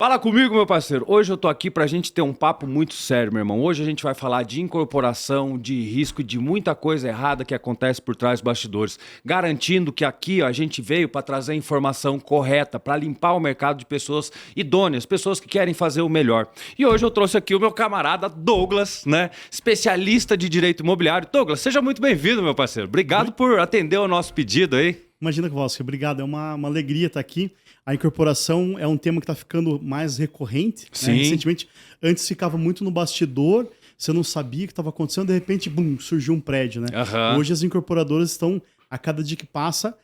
Fala comigo, meu parceiro. Hoje eu tô aqui pra gente ter um papo muito sério, meu irmão. Hoje a gente vai falar de incorporação, de risco, de muita coisa errada que acontece por trás dos bastidores. Garantindo que aqui ó, a gente veio pra trazer a informação correta, pra limpar o mercado de pessoas idôneas, pessoas que querem fazer o melhor. E hoje eu trouxe aqui o meu camarada Douglas, né? Especialista de direito imobiliário. Douglas, seja muito bem-vindo, meu parceiro. Obrigado por atender o nosso pedido aí. Imagina, Kowalski, obrigado. É uma alegria estar aqui. A incorporação é um tema que está ficando mais recorrente. Sim. Né? Recentemente, antes ficava muito no bastidor, você não sabia o que estava acontecendo, de repente, bum, surgiu um prédio. Né? Hoje as incorporadoras estão, a cada dia que passa,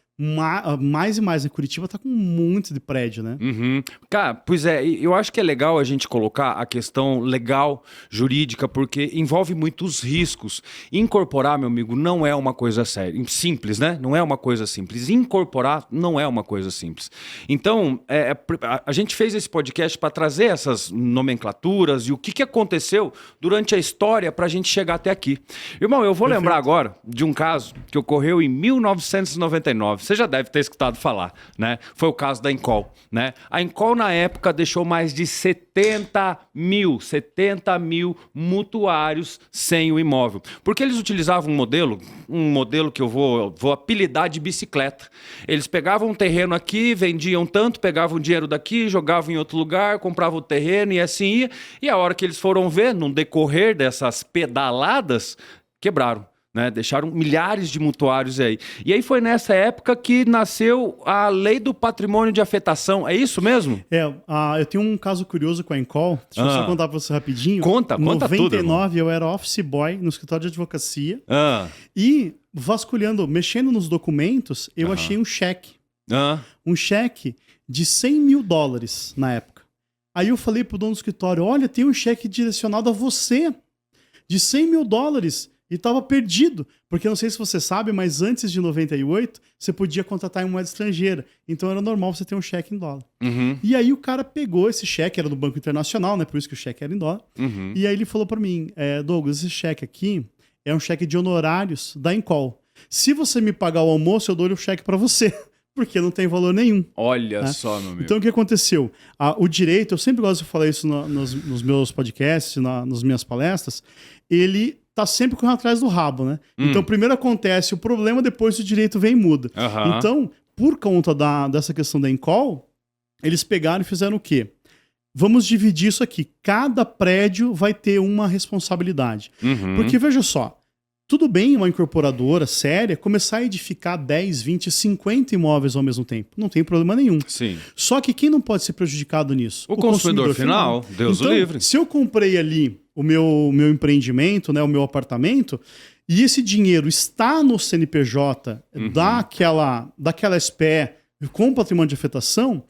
mais e mais. Em Curitiba está com um monte de prédio, né? Uhum. Cara, pois é, eu acho que é legal a gente colocar a questão legal, jurídica, porque envolve muitos riscos. Incorporar, meu amigo, não é uma coisa séria, simples, né? Não é uma coisa simples. Incorporar não é uma coisa simples. Então, a gente fez esse podcast para trazer essas nomenclaturas e o que aconteceu durante a história para a gente chegar até aqui. Irmão, eu vou lembrar agora de um caso que ocorreu em 1999. Você já deve ter escutado falar, né? Foi o caso da Encol, né? A Encol, na época, deixou mais de 70 mil mutuários sem o imóvel. Porque eles utilizavam um modelo que eu vou apelidar de bicicleta. Eles pegavam um terreno aqui, vendiam tanto, pegavam dinheiro daqui, jogavam em outro lugar, compravam o terreno e assim ia. E a hora que eles foram ver, no decorrer dessas pedaladas, quebraram. Né? Deixaram milhares de mutuários aí. E aí foi nessa época que nasceu a Lei do Patrimônio de Afetação. É isso mesmo? Eu tenho um caso curioso com a Encol. Deixa eu só contar para você rapidinho. Conta tudo, irmão. Em 99, eu era office boy no escritório de advocacia. E vasculhando, mexendo nos documentos, eu achei um cheque. Um cheque de $100 mil na época. Aí eu falei pro dono do escritório, olha, tem um cheque direcionado a você de $100 mil. E estava perdido, porque não sei se você sabe, mas antes de 98, você podia contratar em moeda estrangeira. Então era normal você ter um cheque em dólar. Uhum. E aí o cara pegou esse cheque, era do Banco Internacional, né? Por isso que o cheque era em dólar. Uhum. E aí ele falou para mim, Douglas, esse cheque aqui é um cheque de honorários da Encol. Se você me pagar o almoço, eu dou o cheque para você. Porque não tem valor nenhum. Olha né? só, meu amigo. Então, o que aconteceu? O direito, eu sempre gosto de falar isso nos meus podcasts, nas minhas palestras, ele tá sempre correndo atrás do rabo, né? Então, primeiro acontece o problema, depois o direito vem e muda. Então, por conta dessa questão da Encol, eles pegaram e fizeram o quê? Vamos dividir isso aqui. Cada prédio vai ter uma responsabilidade. Porque, veja só, tudo bem uma incorporadora séria começar a edificar 10, 20, 50 imóveis ao mesmo tempo. Não tem problema nenhum. Sim. Só que quem não pode ser prejudicado nisso? O consumidor final. Deus o livre. Se eu comprei ali o meu empreendimento, né, o meu apartamento, e esse dinheiro está no CNPJ daquela SPE com patrimônio de afetação,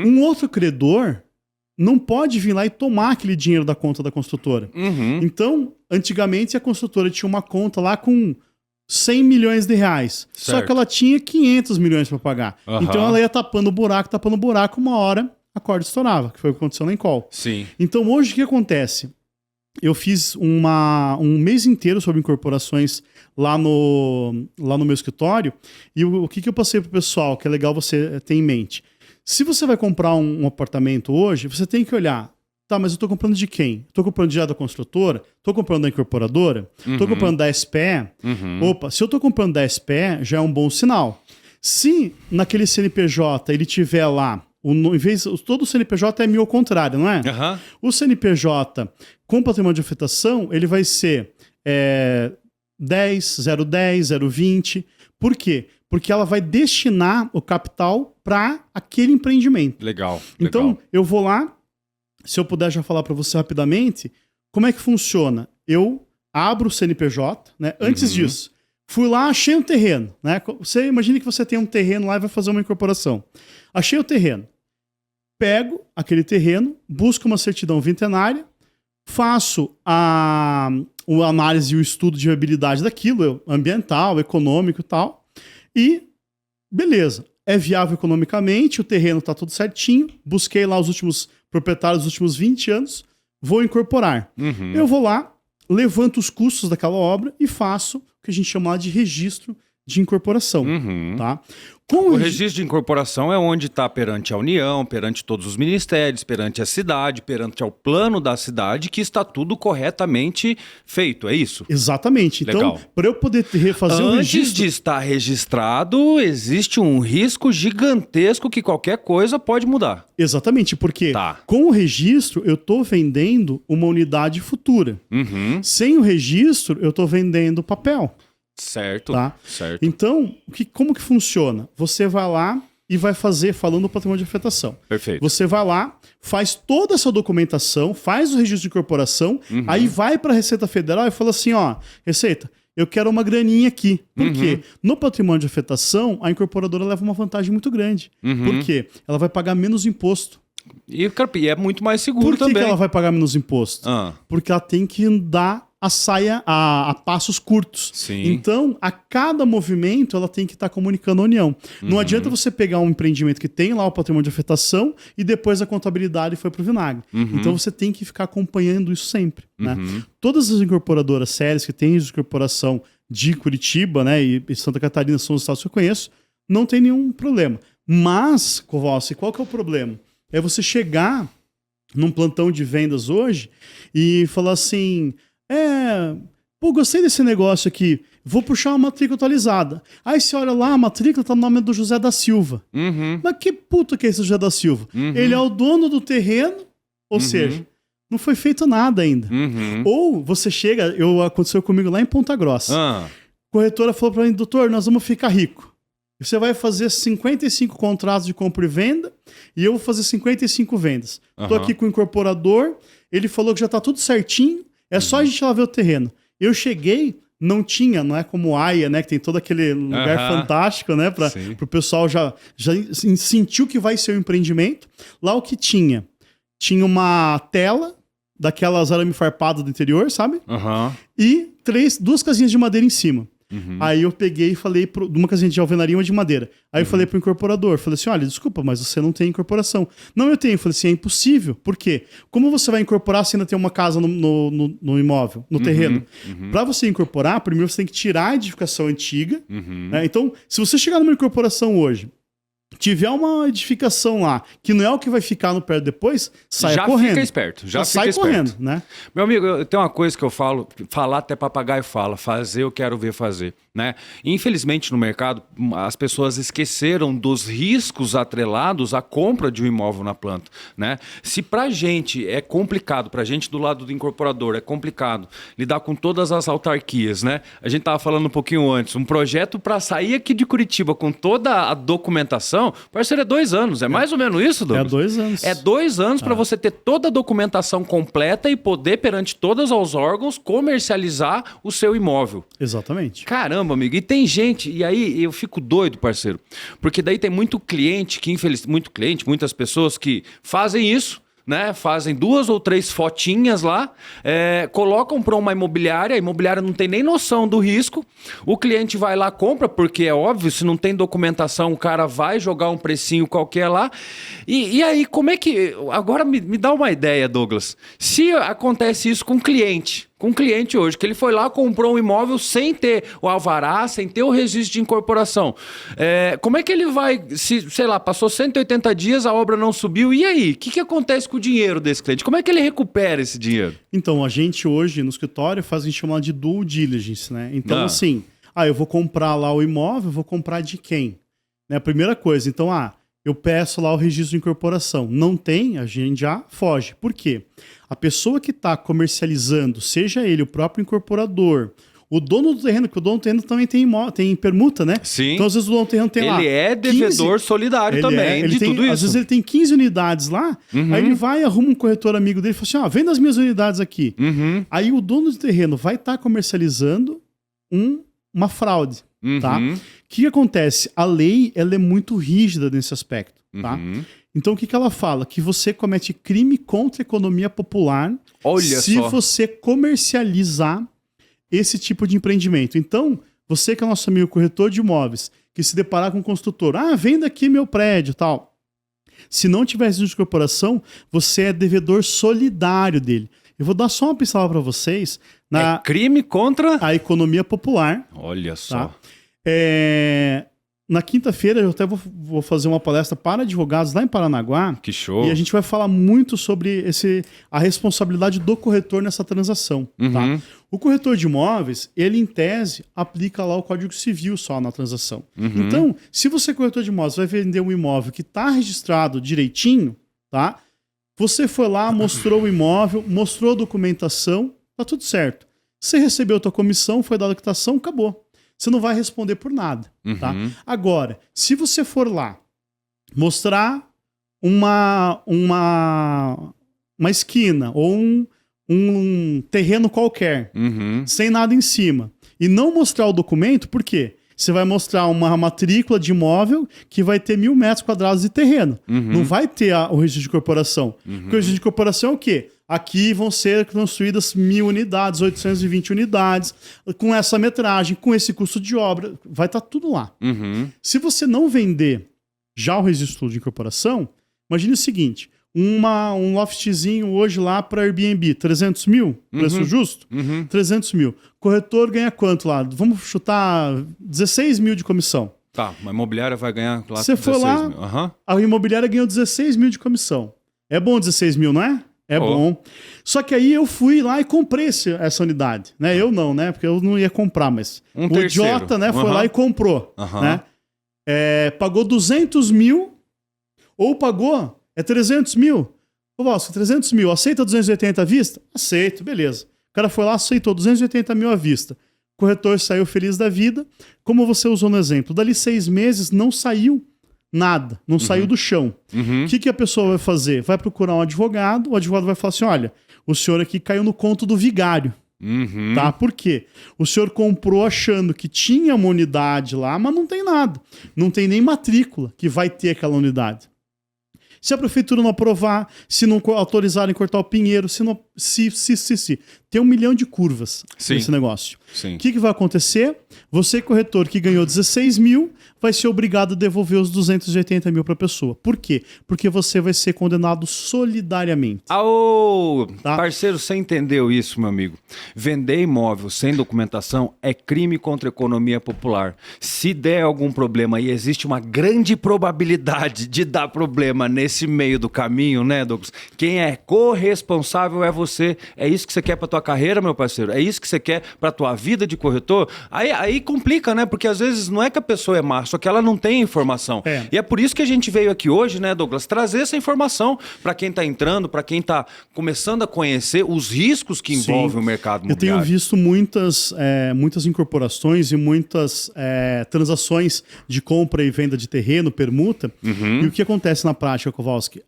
um outro credor não pode vir lá e tomar aquele dinheiro da conta da construtora. Então, antigamente a construtora tinha uma conta lá com 100 milhões de reais. Certo. Só que ela tinha 500 milhões para pagar. Então ela ia tapando buraco, uma hora a corda estourava, que foi o que aconteceu na Encol. Sim. Então hoje o que acontece? Eu fiz um mês inteiro sobre incorporações lá no meu escritório, e o que eu passei pro pessoal, que é legal você ter em mente. Se você vai comprar um apartamento hoje, você tem que olhar, tá, mas eu tô comprando de quem? Tô comprando já da construtora? Tô comprando da incorporadora? Tô comprando da SPE? Opa, se eu tô comprando da SPE, já é um bom sinal. Se naquele CNPJ ele tiver lá, todo o CNPJ é meio ao contrário, não é? O CNPJ com patrimônio de afetação, ele vai ser 10, 010, 020. Por quê? Porque ela vai destinar o capital para aquele empreendimento. Legal. Então, eu vou lá, se eu puder já falar para você rapidamente, como é que funciona? Eu abro o CNPJ, né? Antes disso, fui lá, achei um terreno, né? Você imagina que você tem um terreno lá e vai fazer uma incorporação. Achei o terreno. Pego aquele terreno, busco uma certidão vintenária, faço a análise e o estudo de viabilidade daquilo, ambiental, econômico e tal, e beleza, é viável economicamente, o terreno está tudo certinho, busquei lá os últimos proprietários dos últimos 20 anos, vou incorporar. Eu vou lá, levanto os custos daquela obra e faço o que a gente chama de registro de incorporação, tá? Com O registro de incorporação é onde está perante a União, perante todos os ministérios, perante a cidade, perante ao plano da cidade, que está tudo corretamente feito, é isso? Exatamente. Então, Legal. para eu poder refazer o Antes registro... de estar registrado, existe um risco gigantesco que qualquer coisa pode mudar. Exatamente, porque Tá. com o registro eu estou vendendo uma unidade futura. Sem o registro, eu estou vendendo papel. Certo, Tá? certo. Então, como que funciona? Você vai lá e vai fazer, falando do patrimônio de afetação. Perfeito. Você vai lá, faz toda essa documentação, faz o registro de incorporação, aí vai para a Receita Federal e fala assim, ó, Receita, eu quero uma graninha aqui. Por quê? No patrimônio de afetação, a incorporadora leva uma vantagem muito grande. Por quê? Ela vai pagar menos imposto. E, cara, e é muito mais seguro Por que também. ela vai pagar menos imposto? Porque ela tem que andar a saia a passos curtos. Sim. Então, a cada movimento, ela tem que estar comunicando a União. Não adianta você pegar um empreendimento que tem lá o patrimônio de afetação e depois a contabilidade foi pro vinagre. Então, você tem que ficar acompanhando isso sempre. Né? Todas as incorporadoras sérias que têm incorporação de Curitiba, né, e Santa Catarina são os estados que eu conheço, não tem nenhum problema. Mas, Kowalski, qual que é o problema? É você chegar num plantão de vendas hoje e falar assim... pô, gostei desse negócio aqui, vou puxar uma matrícula atualizada. Aí você olha lá, a matrícula tá no nome do José da Silva. Mas que puto que é esse José da Silva? Ele é o dono do terreno, ou seja, não foi feito nada ainda. Ou você chega, aconteceu comigo lá em Ponta Grossa. A corretora falou pra mim, doutor, nós vamos ficar rico. Você vai fazer 55 contratos de compra e venda e eu vou fazer 55 vendas. Tô aqui com o incorporador, ele falou que já tá tudo certinho, é só a gente lá ver o terreno. Eu cheguei, não tinha, não é como AIA, né? Que tem todo aquele lugar fantástico, né? Para o pessoal já sentiu que vai ser o empreendimento. Lá o que tinha? Tinha uma tela daquelas arame farpado do interior, sabe? E duas casinhas de madeira em cima. Aí eu peguei e falei de uma casinha de alvenaria e uma de madeira. Aí eu falei pro incorporador, falei assim, olha, desculpa, mas você não tem incorporação. Não, eu tenho. Eu falei assim, é impossível. Por quê? Como você vai incorporar se ainda tem uma casa no imóvel, no terreno? Para você incorporar, primeiro você tem que tirar a edificação antiga. Né? Então, se você chegar numa incorporação hoje, tiver uma edificação lá, que não é o que vai ficar no pé depois, saia correndo. Já fica esperto. Já sai fica correndo, esperto. né? Meu amigo, tem uma coisa que eu falo, falar até papagaio fala, fazer eu quero ver fazer, né? Infelizmente no mercado, as pessoas esqueceram dos riscos atrelados à compra de um imóvel na planta, né? Se pra gente é complicado, pra gente do lado do incorporador é complicado lidar com todas as autarquias, né? A gente tava falando um pouquinho antes, um projeto para sair aqui de Curitiba com toda a documentação, parceiro, é 2 anos. É mais ou menos isso, Douglas? É 2 anos. É 2 anos para você ter toda a documentação completa e poder, perante todos os órgãos, comercializar o seu imóvel. Exatamente. Caramba, amigo. E tem gente, e aí eu fico doido, parceiro, porque daí tem muito cliente, muitas pessoas que fazem isso, né? Fazem 2 ou 3 fotinhas lá, colocam para uma imobiliária, a imobiliária não tem nem noção do risco, o cliente vai lá, compra, porque é óbvio, se não tem documentação, o cara vai jogar um precinho qualquer lá, e aí, como é que... Agora me dá uma ideia, Douglas, se acontece isso com um cliente hoje, que ele foi lá, comprou um imóvel sem ter o alvará, sem ter o registro de incorporação. Como é que ele vai, sei lá, passou 180 dias, a obra não subiu, e aí? O que acontece com o dinheiro desse cliente? Como é que ele recupera esse dinheiro? Então, a gente hoje no escritório faz a gente chamar de due diligence, né? Então, assim, eu vou comprar lá o imóvel, vou comprar de quem? Né? A primeira coisa, então, eu peço lá o registro de incorporação. Não tem, a gente já foge. Por quê? A pessoa que está comercializando, seja ele o próprio incorporador, o dono do terreno, que o dono do terreno também tem permuta, né? Sim. Então, às vezes o dono do terreno tem lá... Ele é devedor solidário também de tudo isso. Às vezes ele tem 15 unidades lá, aí ele vai, arruma um corretor amigo dele e fala assim, vende as minhas unidades aqui. Aí o dono do terreno vai estar comercializando uma fraude, tá? O que acontece? A lei, ela é muito rígida nesse aspecto, tá? Então, o que ela fala? Que você comete crime contra a economia popular se você comercializar esse tipo de empreendimento. Então, você que é nosso amigo corretor de imóveis, que se deparar com um construtor, venda aqui meu prédio, tal. Se não tiver registro de corporação, você é devedor solidário dele. Eu vou dar só uma pincelada para vocês. É crime contra a economia popular. Olha só. Tá? Na quinta-feira eu até vou fazer uma palestra para advogados lá em Paranaguá. Que show. E a gente vai falar muito sobre a responsabilidade do corretor nessa transação. Tá? O corretor de imóveis, ele em tese, aplica lá o Código Civil só na transação. Então, se você, corretor de imóveis, vai vender um imóvel que está registrado direitinho, tá? Você foi lá, mostrou o imóvel, mostrou a documentação, tá tudo certo. Você recebeu a tua comissão, foi dada a quitação, acabou. Você não vai responder por nada, tá? Agora, se você for lá mostrar uma esquina ou um terreno qualquer, sem nada em cima, e não mostrar o documento, por quê? Você vai mostrar uma matrícula de imóvel que vai ter 1.000 metros quadrados de terreno. Não vai ter o registro de incorporação. Porque o registro de incorporação é o quê? Aqui vão ser construídas 1.000 unidades, 820 unidades, com essa metragem, com esse custo de obra, vai estar tudo lá. Se você não vender já o registro de incorporação, imagine o seguinte, um loftzinho hoje lá para Airbnb, 300 mil, preço justo? 300 mil. Corretor ganha quanto lá? Vamos chutar 16 mil de comissão. Tá, a imobiliária vai ganhar lá Você foi lá, mil. A imobiliária ganhou 16 mil de comissão. É bom 16 mil, não é? É bom. Só que aí eu fui lá e comprei essa unidade. Né? Eu não, né? Porque eu não ia comprar, mas o idiota, né, foi lá e comprou. Né? Pagou 200 mil ou pagou 300 mil. Ô, Vasco, 300 mil, aceita 280 à vista? Aceito, beleza. O cara foi lá, aceitou 280 mil à vista. O corretor saiu feliz da vida. Como você usou no exemplo, dali 6 meses não saiu nada, não saiu do chão. O que a pessoa vai fazer? Vai procurar um advogado, o advogado vai falar assim, olha, o senhor aqui caiu no conto do vigário. Tá? Por quê? O senhor comprou achando que tinha uma unidade lá, mas não tem nada. Não tem nem matrícula que vai ter aquela unidade. Se a prefeitura não aprovar, se não autorizarem cortar o pinheiro, se. Tem 1 milhão de curvas nesse negócio. O que vai acontecer? Você, corretor, que ganhou 16 mil, vai ser obrigado a devolver os 280 mil para a pessoa. Por quê? Porque você vai ser condenado solidariamente. Tá? Parceiro, você entendeu isso, meu amigo? Vender imóvel sem documentação é crime contra a economia popular. Se der algum problema, e existe uma grande probabilidade de dar problema nesse meio do caminho, né, Douglas? Quem é corresponsável é você. É isso que você quer para tua carreira, meu parceiro? É isso que você quer para tua vida de corretor? Aí complica, né? Porque às vezes não é que a pessoa é má, só que ela não tem informação. E é por isso que a gente veio aqui hoje, né, Douglas, trazer essa informação para quem está entrando, para quem está começando a conhecer os riscos que envolvem o mercado imobiliário. Eu tenho visto muitas incorporações e muitas transações de compra e venda de terreno, permuta. E o que acontece na prática, Kowalski?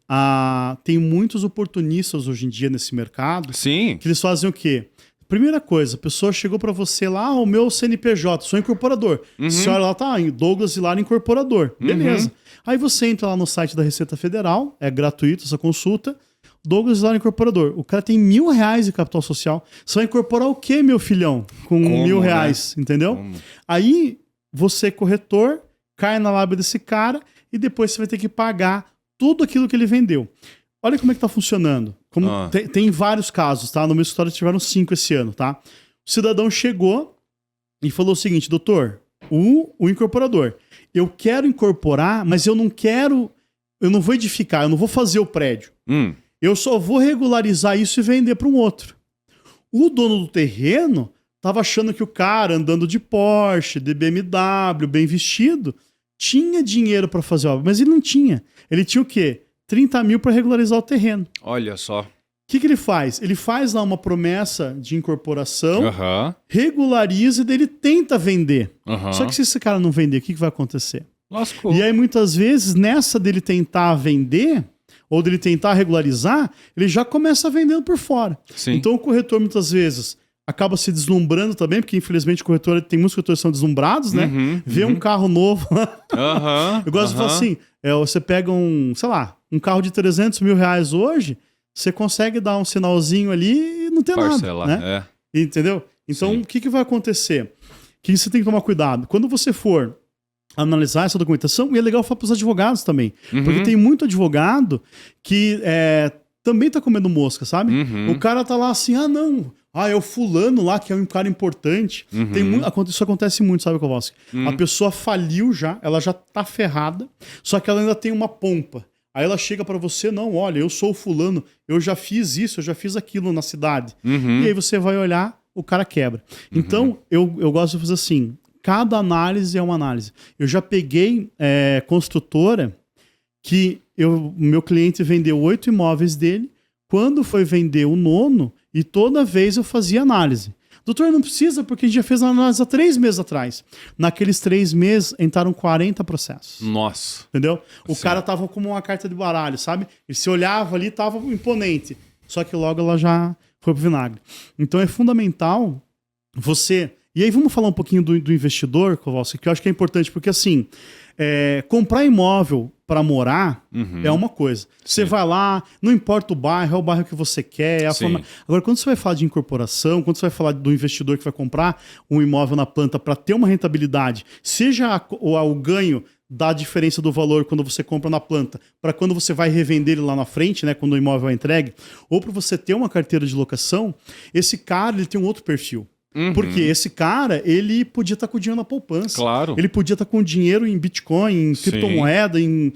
Tem muitos oportunistas hoje em dia nesse mercado. Sim. Que eles fazem o quê? Primeira coisa, a pessoa chegou para você lá, o meu CNPJ, sou incorporador. Você olha lá, tá, Douglas Hilar incorporador. Beleza. Aí você entra lá no site da Receita Federal, é gratuito essa consulta, Douglas Hilar incorporador. O cara tem R$1.000 de capital social. Você vai incorporar o quê, meu filhão? Com R$1.000, né? Entendeu? Como? Aí você, corretor, cai na lábia desse cara e depois você vai ter que pagar tudo aquilo que ele vendeu. Olha como é que tá funcionando. Tem vários casos, tá? No meu escritório tiveram 5 esse ano, tá? O cidadão chegou e falou o seguinte, doutor, o incorporador, eu quero incorporar, mas eu não vou edificar, eu não vou fazer o prédio. Eu só vou regularizar isso e vender para um outro. O dono do terreno tava achando que o cara andando de Porsche, de BMW, bem vestido, tinha dinheiro para fazer obra, mas ele não tinha. Ele tinha o quê? 30 mil para regularizar o terreno. Olha só. O que ele faz? Ele faz lá uma promessa de incorporação, regulariza e daí ele tenta vender. Só que se esse cara não vender, o que vai acontecer? Lascou. E aí muitas vezes, nessa dele tentar vender, ou dele tentar regularizar, ele já começa vendendo por fora. Sim. Então o corretor muitas vezes acaba se deslumbrando também, porque infelizmente o corretor, tem muitos corretores que são deslumbrados, né? Vê um carro novo. Eu gosto de falar assim, você pega um carro de 300 mil reais hoje, você consegue dar um sinalzinho ali e não tem Parcela, nada, né? Entendeu? Então, o que vai acontecer? Que você tem que tomar cuidado. Quando você for analisar essa documentação, e é legal falar para os advogados também, porque tem muito advogado que também tá comendo mosca, sabe? Uhum. O cara tá lá assim, não, é o fulano lá que é um cara importante. Isso acontece muito, sabe, Kowalski? A pessoa faliu já, ela já tá ferrada, só que ela ainda tem uma pompa. Aí ela chega pra você, não, olha, eu sou o fulano, eu já fiz isso, eu já fiz aquilo na cidade. E aí você vai olhar, o cara quebra. Então, eu gosto de fazer assim, cada análise é uma análise. Eu já peguei construtora que meu cliente vendeu 8 imóveis dele, quando foi vender o 9º, e toda vez eu fazia análise. Doutor, não precisa, porque a gente já fez a análise há 3 meses atrás. Naqueles 3 meses, entraram 40 processos. Nossa. Entendeu? O cara tava como uma carta de baralho, sabe? Ele se olhava ali, tava imponente. Só que logo ela já foi pro vinagre. Então é fundamental você... E aí vamos falar um pouquinho do investidor, Kowalski, que eu acho que é importante, porque assim, comprar imóvel para morar é uma coisa. Você vai lá, não importa o bairro, é o bairro que você quer. Agora, quando você vai falar de incorporação, quando você vai falar do investidor que vai comprar um imóvel na planta para ter uma rentabilidade, seja o ganho da diferença do valor quando você compra na planta para quando você vai revender ele lá na frente, né, quando o imóvel é entregue, ou para você ter uma carteira de locação, esse cara ele tem um outro perfil. Porque esse cara, ele podia estar com o dinheiro na poupança. Claro. Ele podia estar com dinheiro em Bitcoin, em criptomoeda, em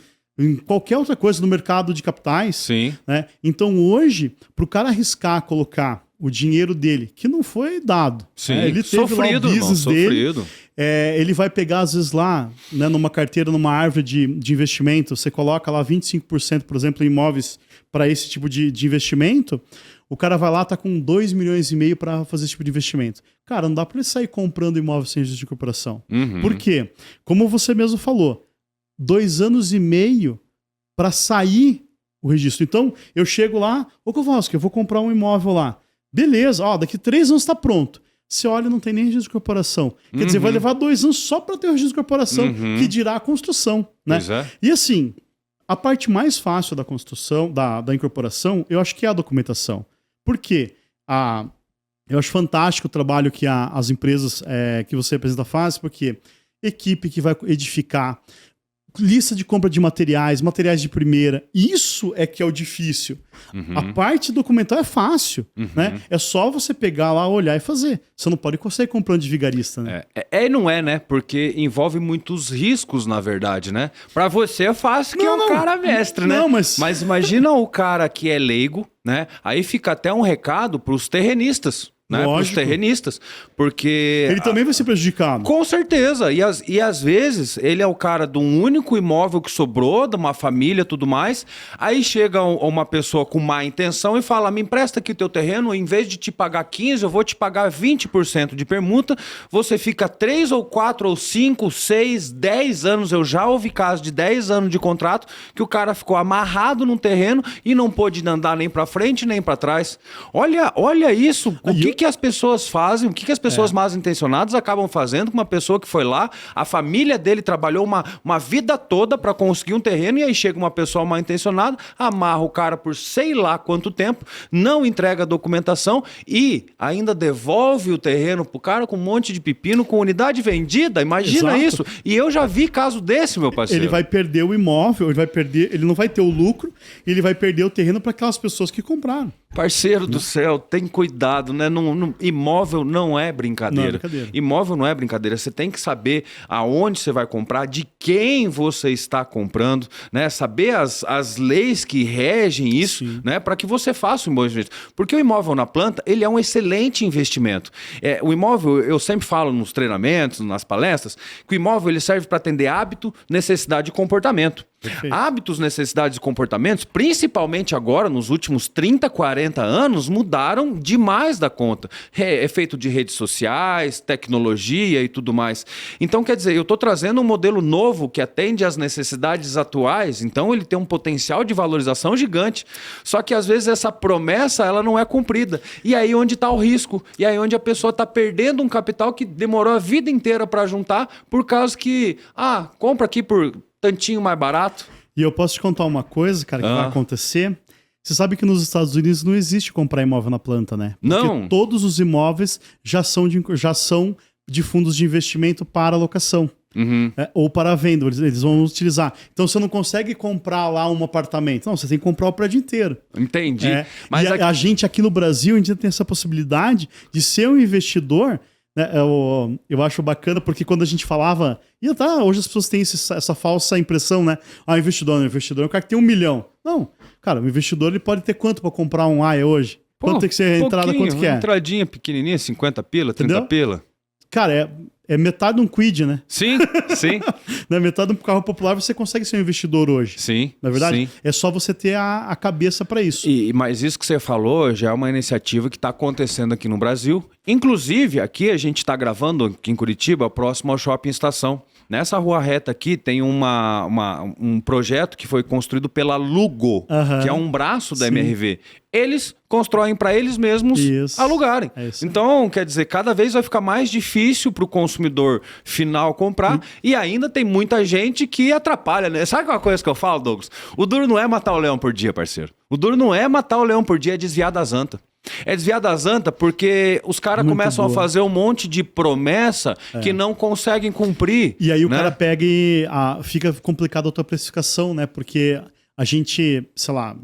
qualquer outra coisa no mercado de capitais. Sim. Né? Então hoje, para o cara arriscar colocar o dinheiro dele, que não foi dado. Sim. Ele teve Sofrido, lá o business dele. Sofrido. Ele vai pegar, às vezes, lá, né, numa carteira, numa árvore de investimento, você coloca lá 25%, por exemplo, em imóveis para esse tipo de investimento. O cara vai lá, tá com 2,5 milhões para fazer esse tipo de investimento. Cara, não dá para ele sair comprando imóvel sem registro de incorporação. Por quê? Como você mesmo falou, 2 anos e meio para sair o registro. Então, eu chego lá, ô Kowalski, eu vou comprar um imóvel lá. Beleza, daqui 3 anos está pronto. Você olha, não tem nem registro de corporação. Quer dizer, vai levar 2 anos só para ter o registro de corporação, que dirá a construção. Né? Pois é. E assim, a parte mais fácil da construção, da incorporação, eu acho que é a documentação. Por quê? Eu acho fantástico o trabalho que as empresas que você representa fazem, porque equipe que vai edificar, lista de compra de materiais de primeira, isso é que é o difícil. A parte documental é fácil, né? É só você pegar lá, olhar e fazer. Você não pode conseguir comprando de vigarista, né? E não é, né? Porque envolve muitos riscos, na verdade, né? Pra você é fácil, que é um cara mestre, né? Não, mas imagina o cara que é leigo, né? Aí fica até um recado pros terrenistas. Né, para os terrenistas, porque... Ele também vai ser prejudicado. Com certeza, e às vezes ele é o cara de um único imóvel que sobrou, de uma família e tudo mais, aí chega uma pessoa com má intenção e fala, me empresta aqui o teu terreno, em vez de te pagar 15, eu vou te pagar 20% de permuta, você fica 3 ou 4 ou 5, 6, 10 anos, eu já ouvi casos de 10 anos de contrato, que o cara ficou amarrado num terreno e não pôde andar nem para frente nem para trás. Olha isso, o que as pessoas fazem, o que as pessoas mal intencionadas acabam fazendo com uma pessoa que foi lá, a família dele trabalhou uma vida toda para conseguir um terreno, e aí chega uma pessoa mal intencionada, amarra o cara por sei lá quanto tempo, não entrega a documentação e ainda devolve o terreno pro cara com um monte de pepino, com unidade vendida. Imagina isso. E eu já vi caso desse, meu parceiro. Ele vai perder o imóvel, ele não vai ter o lucro, ele vai perder o terreno para aquelas pessoas que compraram. Parceiro do céu, tem cuidado, né? Imóvel não é brincadeira. Não é brincadeira. Imóvel não é brincadeira. Você tem que saber aonde você vai comprar, de quem você está comprando, né? Saber as leis que regem isso, né? Para que você faça um bom investimento. Porque o imóvel na planta, ele é um excelente investimento. O imóvel, eu sempre falo nos treinamentos, nas palestras, que o imóvel ele serve para atender hábito, necessidade e comportamento. Perfeito. Hábitos, necessidades e comportamentos, principalmente agora, nos últimos 30, 40 anos, mudaram demais da conta. Efeito de redes sociais, tecnologia e tudo mais. Então, quer dizer, eu estou trazendo um modelo novo que atende às necessidades atuais, então ele tem um potencial de valorização gigante. Só que, às vezes, essa promessa ela não é cumprida. E aí onde está o risco? E aí onde a pessoa está perdendo um capital que demorou a vida inteira para juntar por causa que, compra aqui por tantinho mais barato. E eu posso te contar uma coisa, cara, que vai acontecer. Você sabe que nos Estados Unidos não existe comprar imóvel na planta, né? Porque todos os imóveis já são de fundos de investimento para alocação. ou para venda, eles vão utilizar. Então você não consegue comprar lá um apartamento. Não, você tem que comprar o prédio inteiro. Entendi. Mas a gente aqui no Brasil, a gente tem essa possibilidade de ser um investidor, né? Eu acho bacana, porque quando a gente falava... hoje as pessoas têm essa falsa impressão, né? O investidor é um cara que tem 1 milhão. Não, cara, o investidor ele pode ter quanto para comprar um AIA hoje? Quanto tem que ser a entrada, quanto que é? Uma entradinha pequenininha, 50 pila, 30 Entendeu? pila. Cara, é metade de um Kwid, né? Sim. Na metade de um carro popular você consegue ser um investidor hoje. Sim. Na verdade, sim. é só você ter a cabeça para isso. Mas isso que você falou já é uma iniciativa que está acontecendo aqui no Brasil. Inclusive, aqui a gente está gravando aqui em Curitiba, próximo ao Shopping Estação. Nessa rua reta aqui tem um projeto que foi construído pela Lugo, que é um braço da MRV. Eles constroem para eles mesmos alugarem. Então, quer dizer, cada vez vai ficar mais difícil para o consumidor final comprar e ainda tem muita gente que atrapalha, né? Sabe uma coisa que eu falo, Douglas? O duro não é matar o leão por dia, parceiro. O duro não é matar o leão por dia, é desviar das antas. É desviar das antas porque os caras começam a fazer um monte de promessa que não conseguem cumprir. E aí o cara pega e fica complicado a tua precificação, né? Porque a gente, sei lá,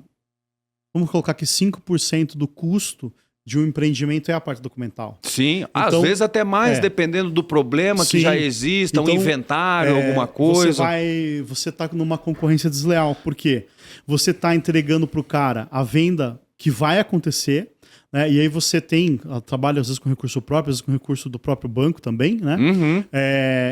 vamos colocar que 5% do custo de um empreendimento é a parte documental. Sim, então, às vezes até mais, dependendo do problema que já exista, um inventário, alguma coisa. Você está numa concorrência desleal, porque você está entregando para o cara a venda que vai acontecer, né? E aí você trabalha às vezes com recurso próprio, às vezes com recurso do próprio banco também, né?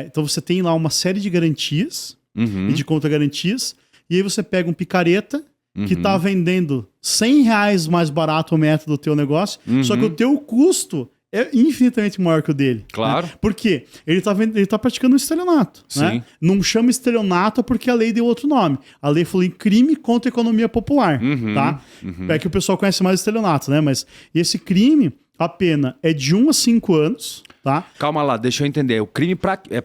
Então você tem lá uma série de garantias e de contra-garantias, e aí você pega um picareta que está vendendo R$100 mais barato o metro do teu negócio, só que o teu custo é infinitamente maior que o dele. Claro. Né? Por quê? Ele tá praticando um estelionato. Né? Não chama estelionato porque a lei deu outro nome. A lei falou em crime contra a economia popular. Tá? É que o pessoal conhece mais estelionato, né? Mas esse crime, a pena é de 1 a 5 anos. Tá? Calma lá, deixa eu entender. O crime,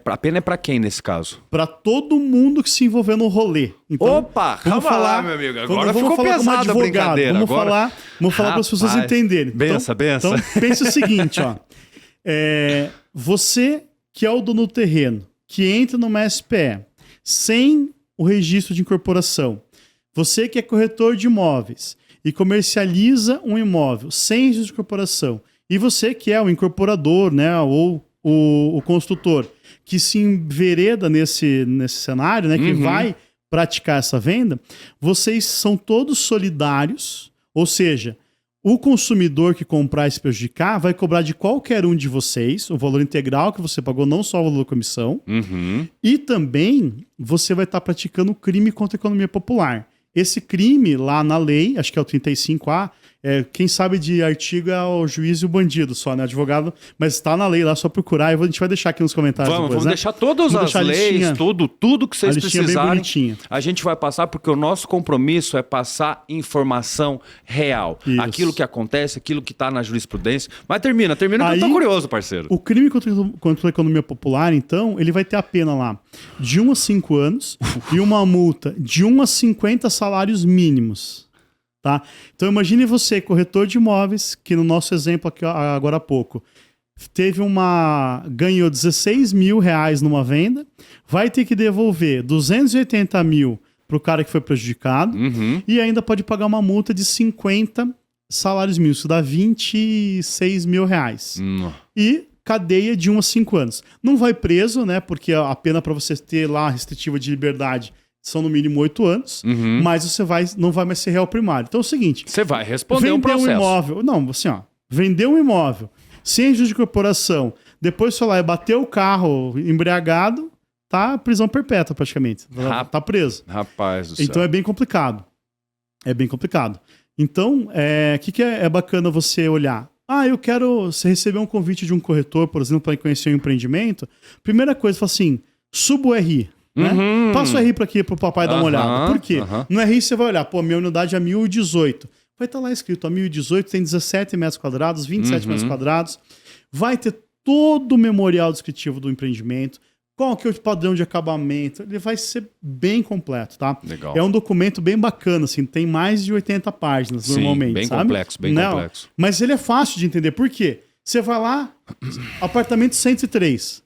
a pena é pra quem nesse caso? Pra todo mundo que se envolver no rolê. Então, opa, calma lá, meu amigo. Agora ficou pesada a brincadeira. Vamos falar para as pessoas entenderem. Bença. Então, pense o seguinte, ó. Você que é o dono do terreno, que entra numa SPE sem o registro de incorporação, você que é corretor de imóveis e comercializa um imóvel sem registro de incorporação, e você que é o incorporador, né, ou o construtor, que se envereda nesse cenário, né, que vai praticar essa venda, vocês são todos solidários, ou seja, o consumidor que comprar e se prejudicar vai cobrar de qualquer um de vocês o valor integral que você pagou, não só o valor da comissão, e também você vai estar praticando crime contra a economia popular. Esse crime lá na lei, acho que é o 35A, quem sabe de artigo é o juiz e o bandido só, né? Advogado, mas está na lei lá, só procurar e a gente vai deixar aqui nos comentários vamos deixar todas as leis, tudo que vocês precisarem. A gente vai passar porque o nosso compromisso é passar informação real. Isso. Aquilo que acontece, aquilo que está na jurisprudência. Mas termina que eu tô curioso, parceiro. O crime contra a economia popular, então, ele vai ter a pena lá de 1 a 5 anos e uma multa de 1 a 50 salários mínimos. Tá? Então imagine você, corretor de imóveis, que no nosso exemplo aqui agora há pouco, ganhou R$16 mil numa venda, vai ter que devolver 280 mil para o cara que foi prejudicado e ainda pode pagar uma multa de 50 salários mínimos, isso dá R$26 mil. E cadeia de 1 a 5 anos. Não vai preso, né? Porque a pena para você ter lá a restritiva de liberdade são no mínimo 8 anos, mas você não vai mais ser réu primário. Então é o seguinte... Você vai responder um processo. Vendeu um imóvel... Não, assim, ó. Vendeu um imóvel sem registro de incorporação, depois foi lá e bateu o carro embriagado, tá prisão perpétua praticamente. Tá preso. Rapaz do céu. Então é bem complicado. Então, o que é bacana você olhar? Você recebeu um convite de um corretor, por exemplo, para conhecer um empreendimento. Primeira coisa, fala assim, suba o RI. Né? Passa o RI para aqui pro papai dar uma olhada. Por quê? No RI você vai olhar, minha unidade é 1018. Vai estar lá escrito, a 1018 tem 17 metros quadrados, 27 metros quadrados. Vai ter todo o memorial descritivo do empreendimento, qual que é o padrão de acabamento. Ele vai ser bem completo, tá? Legal. É um documento bem bacana, assim, tem mais de 80 páginas normalmente, bem sabe? Complexo, bem complexo. Mas ele é fácil de entender. Por quê? Você vai lá, apartamento 103.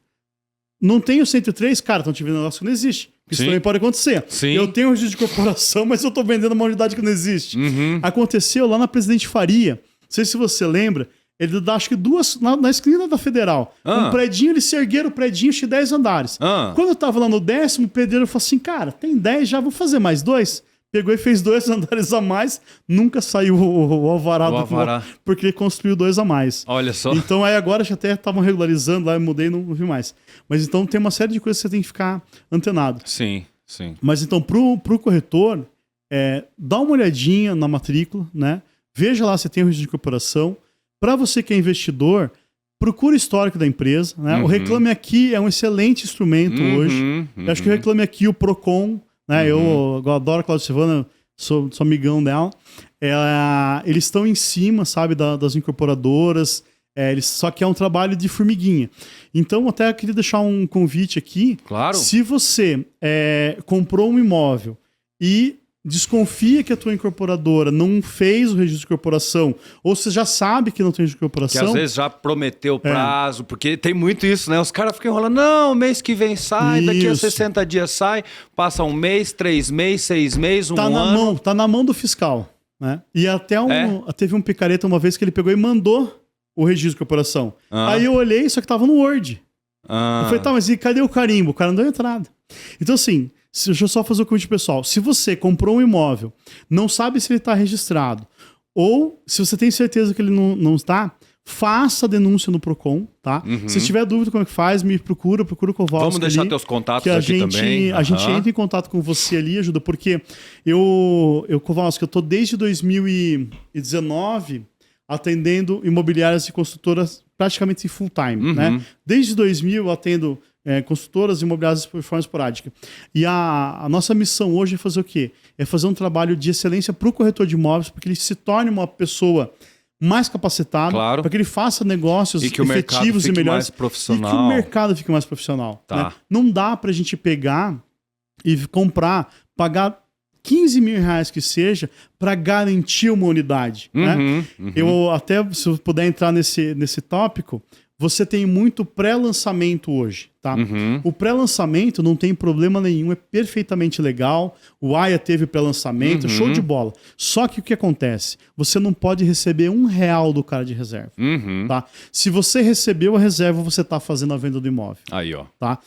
não tenho 103, cara, estão te vendendo um negócio que não existe. Isso também pode acontecer. Sim. Eu tenho um registro de corporação, mas eu tô vendendo uma unidade que não existe. Aconteceu lá na Presidente Faria. Não sei se você lembra. Ele dá, acho que na esquina da Federal. Um predinho, eles se ergueram o predinho, tinha 10 andares. Quando eu tava lá no 10º, o pedreiro falou assim, cara, tem 10 já, vou fazer mais 2. Pegou e fez 2 andares a mais. Nunca saiu o alvará, porque ele construiu 2 a mais. Olha só. Então aí agora já até estavam regularizando lá, eu mudei e não vi mais. Mas então tem uma série de coisas que você tem que ficar antenado. Sim. Mas então pro corretor, dá uma olhadinha na matrícula, né? Veja lá se tem o registro de corporação. Para você que é investidor, procura o histórico da empresa, né? O Reclame Aqui é um excelente instrumento hoje. Eu acho que o Reclame Aqui, o Procon, né? Eu adoro a Cláudia Silvana, sou amigão dela. Eles estão em cima, sabe, das incorporadoras. Só que é um trabalho de formiguinha. Então, até eu queria deixar um convite aqui. Claro. Se você comprou um imóvel e desconfia que a tua incorporadora não fez o registro de corporação, ou você já sabe que não tem registro de corporação... Que às vezes já prometeu prazo, porque tem muito isso, né? Os caras ficam enrolando, não, mês que vem sai, daqui a 60 dias sai, passa 1 mês, 3 meses, 6 meses, um ano... Tá na mão do fiscal, né? E até teve um picareta uma vez que ele pegou e mandou o registro de corporação. Aí eu olhei, só que tava no Word. Eu falei, tá, mas e cadê o carimbo? O cara não deu entrada. Então assim... Deixa eu só fazer o convite pessoal. Se você comprou um imóvel, não sabe se ele está registrado, ou se você tem certeza que ele não está, faça a denúncia no Procon, tá? Se tiver dúvida como é que faz, me procura o Kowalski. Vamos deixar teus contatos aqui também. A gente entra em contato com você ali, ajuda, porque Kowalski, eu tô desde 2019 atendendo imobiliárias e construtoras praticamente full time, né? Desde 2000 eu atendo construtoras imobiliárias de forma esporádica. E a nossa missão hoje é fazer o quê? É fazer um trabalho de excelência para o corretor de imóveis, para que ele se torne uma pessoa mais capacitado, para que ele faça negócios efetivos e melhores. Mais profissional. E que o mercado fique mais profissional. Tá. Né? Não dá para a gente pegar e comprar, pagar 15 mil reais que seja, para garantir uma unidade. Né? Eu até, se eu puder entrar nesse tópico, você tem muito pré-lançamento hoje, tá? O pré-lançamento não tem problema nenhum, é perfeitamente legal. O AIA teve pré-lançamento, show de bola. Só que o que acontece? Você não pode receber R$1 do cara de reserva, tá? Se você recebeu a reserva, você está fazendo a venda do imóvel. Aí, ó. Tá?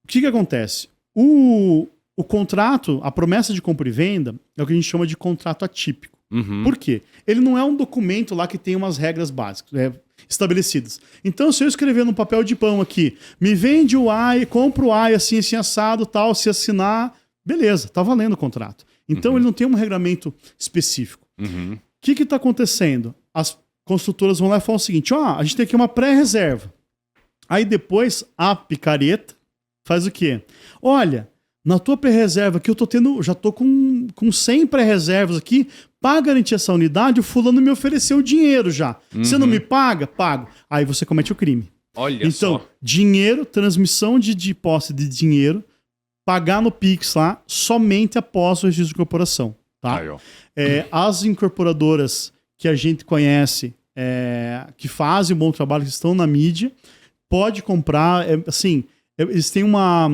O que acontece? O contrato, a promessa de compra e venda, é o que a gente chama de contrato atípico. Por quê? Ele não é um documento lá que tem umas regras básicas, estabelecidas. Então, se eu escrever no papel de pão aqui, me vende o AI, compra o AI assim, assim, assado, tal, se assinar, beleza, tá valendo o contrato. Então, ele não tem um regramento específico. O que está acontecendo? As construtoras vão lá e falam o seguinte, a gente tem aqui uma pré-reserva. Aí depois, a picareta faz o quê? Olha, na tua pré-reserva aqui, já tô com 100 pré-reservas aqui, para garantir essa unidade, o fulano me ofereceu dinheiro já. Você não me paga? Pago. Aí você comete o crime. Olha então, só. Dinheiro, transmissão de posse de dinheiro, pagar no Pix lá, somente após o registro de corporação. Tá? Aí, ó. As incorporadoras que a gente conhece, que fazem um bom trabalho, que estão na mídia, pode comprar, assim... Eles têm uma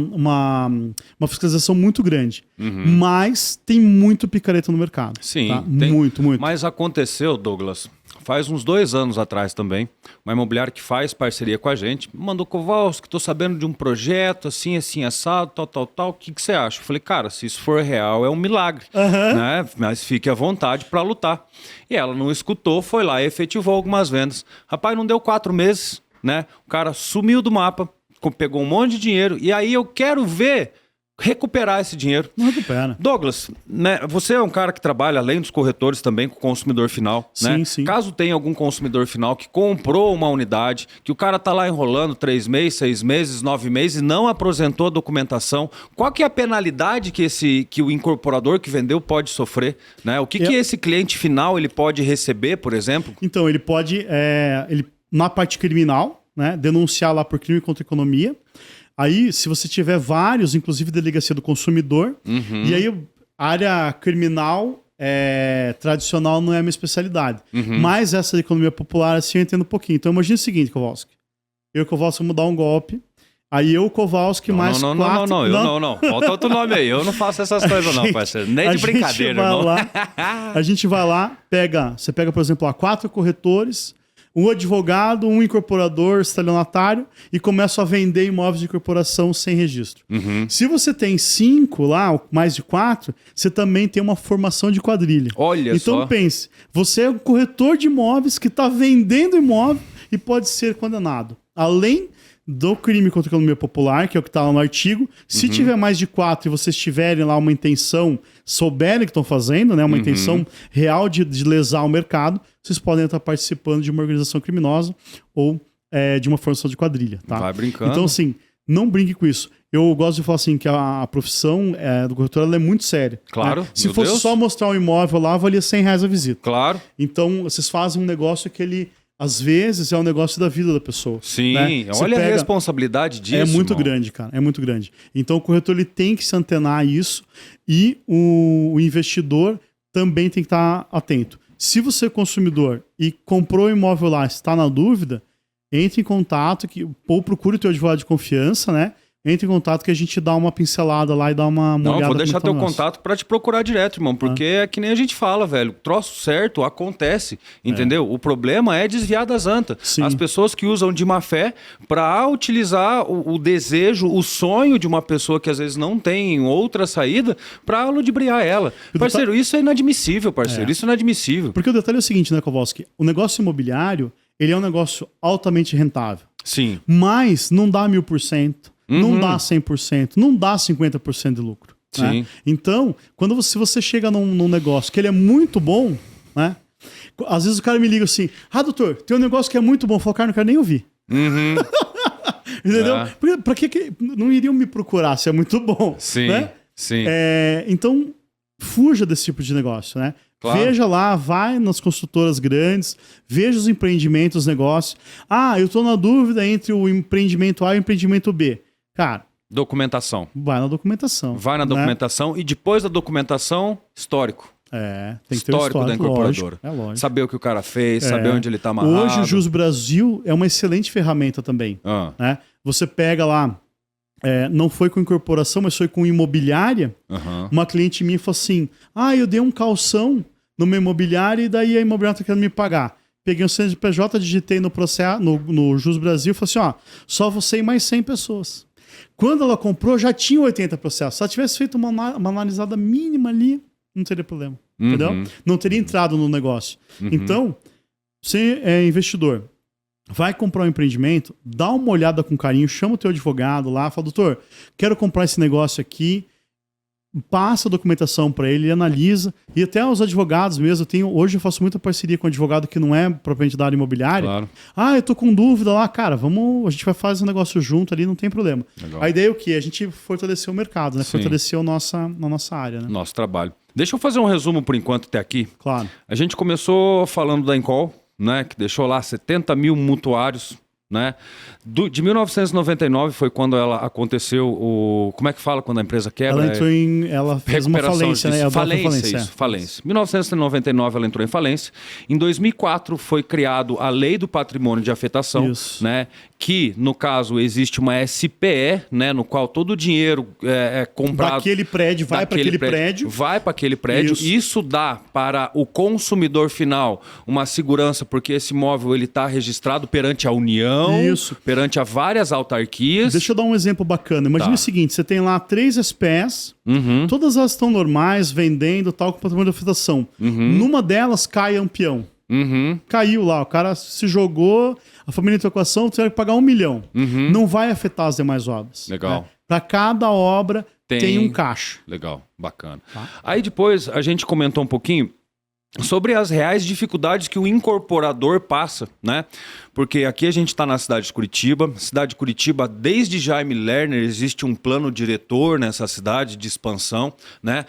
fiscalização muito grande. Mas tem muito picareta no mercado. Sim. Tá? Muito. Mas aconteceu, Douglas, faz uns 2 anos atrás também, uma imobiliária que faz parceria com a gente, mandou, Kowalski, tô sabendo de um projeto, assim, assado, tal. O que você acha? Eu falei, cara, se isso for real, é um milagre. Né? Mas fique à vontade para lutar. E ela não escutou, foi lá e efetivou algumas vendas. Rapaz, não deu 4 meses, né? O cara sumiu do mapa, pegou um monte de dinheiro, e aí eu quero ver recuperar esse dinheiro. Não recupera. Douglas, né, você é um cara que trabalha, além dos corretores, também com o consumidor final. Sim, né? sim. Caso tenha algum consumidor final que comprou uma unidade, que o cara tá lá enrolando 3 meses, 6 meses, 9 meses e não apresentou a documentação, qual que é a penalidade que o incorporador que vendeu pode sofrer? Né? O que esse cliente final ele pode receber, por exemplo? Então, ele pode, na parte criminal, né, denunciar lá por crime contra a economia. Aí, se você tiver vários, inclusive delegacia do consumidor, e aí a área criminal tradicional não é a minha especialidade. Mas essa economia popular, assim, eu entendo um pouquinho. Então, imagina o seguinte, Kowalski. Eu e o Kowalski vamos dar um golpe, Aí eu, Kowalski, mais não, quatro... não. Falta outro nome aí. Eu não faço essas coisas não, parceiro. Nem de brincadeira, irmão. A gente vai lá, você pega, por exemplo, 4 corretores, um advogado, um incorporador estelionatário e começa a vender imóveis de incorporação sem registro. Se você tem 5 lá, mais de 4, você também tem uma formação de quadrilha. Olha então só. pense, você é um corretor de imóveis que está vendendo imóvel e pode ser condenado. Além do crime contra a economia popular, que é o que está lá no artigo, se tiver mais de 4 e vocês tiverem lá uma intenção, souberem que estão fazendo, né, uma intenção real de lesar o mercado, vocês podem estar participando de uma organização criminosa ou de uma formação de quadrilha. Tá? Vai brincando. Então, assim, não brinque com isso. Eu gosto de falar assim que a profissão do corretor ela é muito séria. Claro. Né? Se fosse só mostrar um imóvel lá, valia R$100 a visita. Claro. Então, vocês fazem um negócio que ele... Às vezes é um negócio da vida da pessoa. Sim, né? Olha a responsabilidade disso. É muito grande, cara. É muito grande. Então o corretor ele tem que se antenar a isso e o investidor também tem que estar atento. Se você é consumidor e comprou o imóvel lá, está na dúvida, entre em contato ou procure o teu advogado de confiança, né? Entre em contato que a gente dá uma pincelada lá e dá uma olhada. Não, vou deixar teu contato pra te procurar direto, irmão. Porque é que nem a gente fala, velho. Troço certo acontece, entendeu? O problema é desviar das antas. Sim. As pessoas que usam de má fé pra utilizar o desejo, o sonho de uma pessoa que às vezes não tem outra saída pra ludibriar ela. Parceiro, isso é inadmissível, parceiro. Isso é inadmissível. Porque o detalhe é o seguinte, né, Kowalski? O negócio imobiliário, ele é um negócio altamente rentável. Sim. Mas não dá 1000%. Não dá 100%, não dá 50% de lucro. Sim. Né? Então, se você chega num negócio que ele é muito bom, né? Às vezes o cara me liga assim, doutor, tem um negócio que é muito bom. Eu falo, cara, não quero nem ouvir. Entendeu? Pra que não iriam me procurar se é muito bom? Sim, né? sim. Então, fuja desse tipo de negócio, né? Claro. Veja lá, vai nas construtoras grandes, veja os empreendimentos, os negócios. Eu tô na dúvida entre o empreendimento A e o empreendimento B. Cara, documentação. Vai na documentação. Vai na documentação e depois da documentação, histórico. Tem que ter histórico da incorporadora. Lógico. Saber o que o cara fez, saber onde ele tá amarrado. Hoje o Jus Brasil é uma excelente ferramenta também. Né? Você pega lá, não foi com incorporação, mas foi com imobiliária. Uma cliente minha falou assim, eu dei um calção numa imobiliária e daí a imobiliária tá querendo me pagar. Peguei o CNPJ, digitei no Jus Brasil e falei assim, só você e mais 100 pessoas. Quando ela comprou, já tinha 80 processos. Se ela tivesse feito uma analisada mínima ali, não teria problema. Entendeu? Não teria entrado no negócio. Então, você é investidor, vai comprar um empreendimento, dá uma olhada com carinho, chama o teu advogado lá, fala, doutor, quero comprar esse negócio aqui, passa a documentação para ele, analisa, e até os advogados mesmo, hoje eu faço muita parceria com um advogado que não é propriamente da área imobiliária. Claro. Eu tô com dúvida lá, cara, a gente vai fazer um negócio junto ali, não tem problema. Legal. A ideia é o quê? A gente fortalecer o mercado, né? Sim. Fortalecer a nossa área, né? Nosso trabalho. Deixa eu fazer um resumo por enquanto até aqui. Claro. A gente começou falando da Encol, né, que deixou lá 70 mil mutuários, né? De 1999 foi quando ela aconteceu como é que fala quando a empresa quebra? Ela fez uma falência, né? Falência. 1999 ela entrou em falência. Em 2004 foi criado a Lei do Patrimônio de Afetação, né? Que, no caso, existe uma SPE, né? No qual todo o dinheiro é comprado... Daquele prédio, vai para aquele prédio. Vai para aquele prédio. Isso dá para o consumidor final uma segurança, porque esse imóvel está registrado perante a União, perante a várias autarquias. Deixa eu dar um exemplo bacana. Imagina o seguinte, você tem lá 3 SPEs, todas elas estão normais, vendendo, tal, com patrimônio de afetação. Numa delas cai um peão. Caiu lá, o cara se jogou, a família de equação tem que pagar 1 milhão. Não vai afetar as demais obras. Legal. Né? Para cada obra tem um caixa. Legal, bacana. Aí depois a gente comentou um pouquinho sobre as reais dificuldades que o incorporador passa, né? Porque aqui a gente está na cidade de Curitiba. Cidade de Curitiba, desde Jaime Lerner, existe um plano diretor nessa cidade de expansão, né?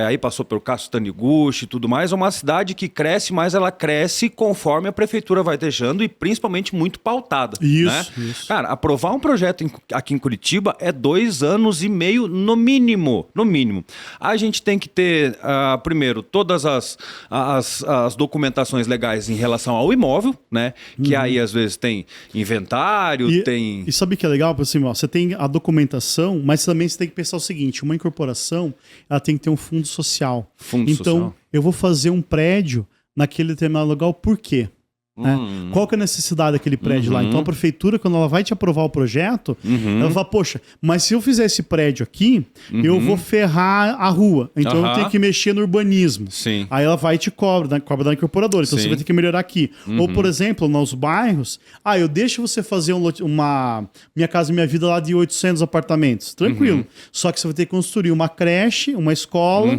Aí passou pelo Cássio Taniguchi e tudo mais. É uma cidade que cresce, mas ela cresce conforme a prefeitura vai deixando e principalmente muito pautada. Isso. Cara, aprovar um projeto aqui em Curitiba é 2 anos e meio no mínimo. No mínimo. A gente tem que ter, primeiro, todas as documentações legais em relação ao imóvel, né? Que aí, às às vezes tem inventário, tem... E sabe o que é legal? Assim, ó, você tem a documentação, mas também você tem que pensar o seguinte, uma incorporação, ela tem que ter um fundo social. Então, eu vou fazer um prédio naquele determinado lugar, por quê? Né? Qual que é a necessidade daquele prédio lá? Então a prefeitura, quando ela vai te aprovar o projeto, ela fala, poxa, mas se eu fizer esse prédio aqui, eu vou ferrar a rua. Então eu tenho que mexer no urbanismo. Sim. Aí ela vai e te cobra da incorporadora. Então você vai ter que melhorar aqui. Ou, por exemplo, nos bairros, eu deixo você fazer uma Minha Casa Minha Vida lá de 800 apartamentos. Tranquilo. Só que você vai ter que construir uma creche, uma escola,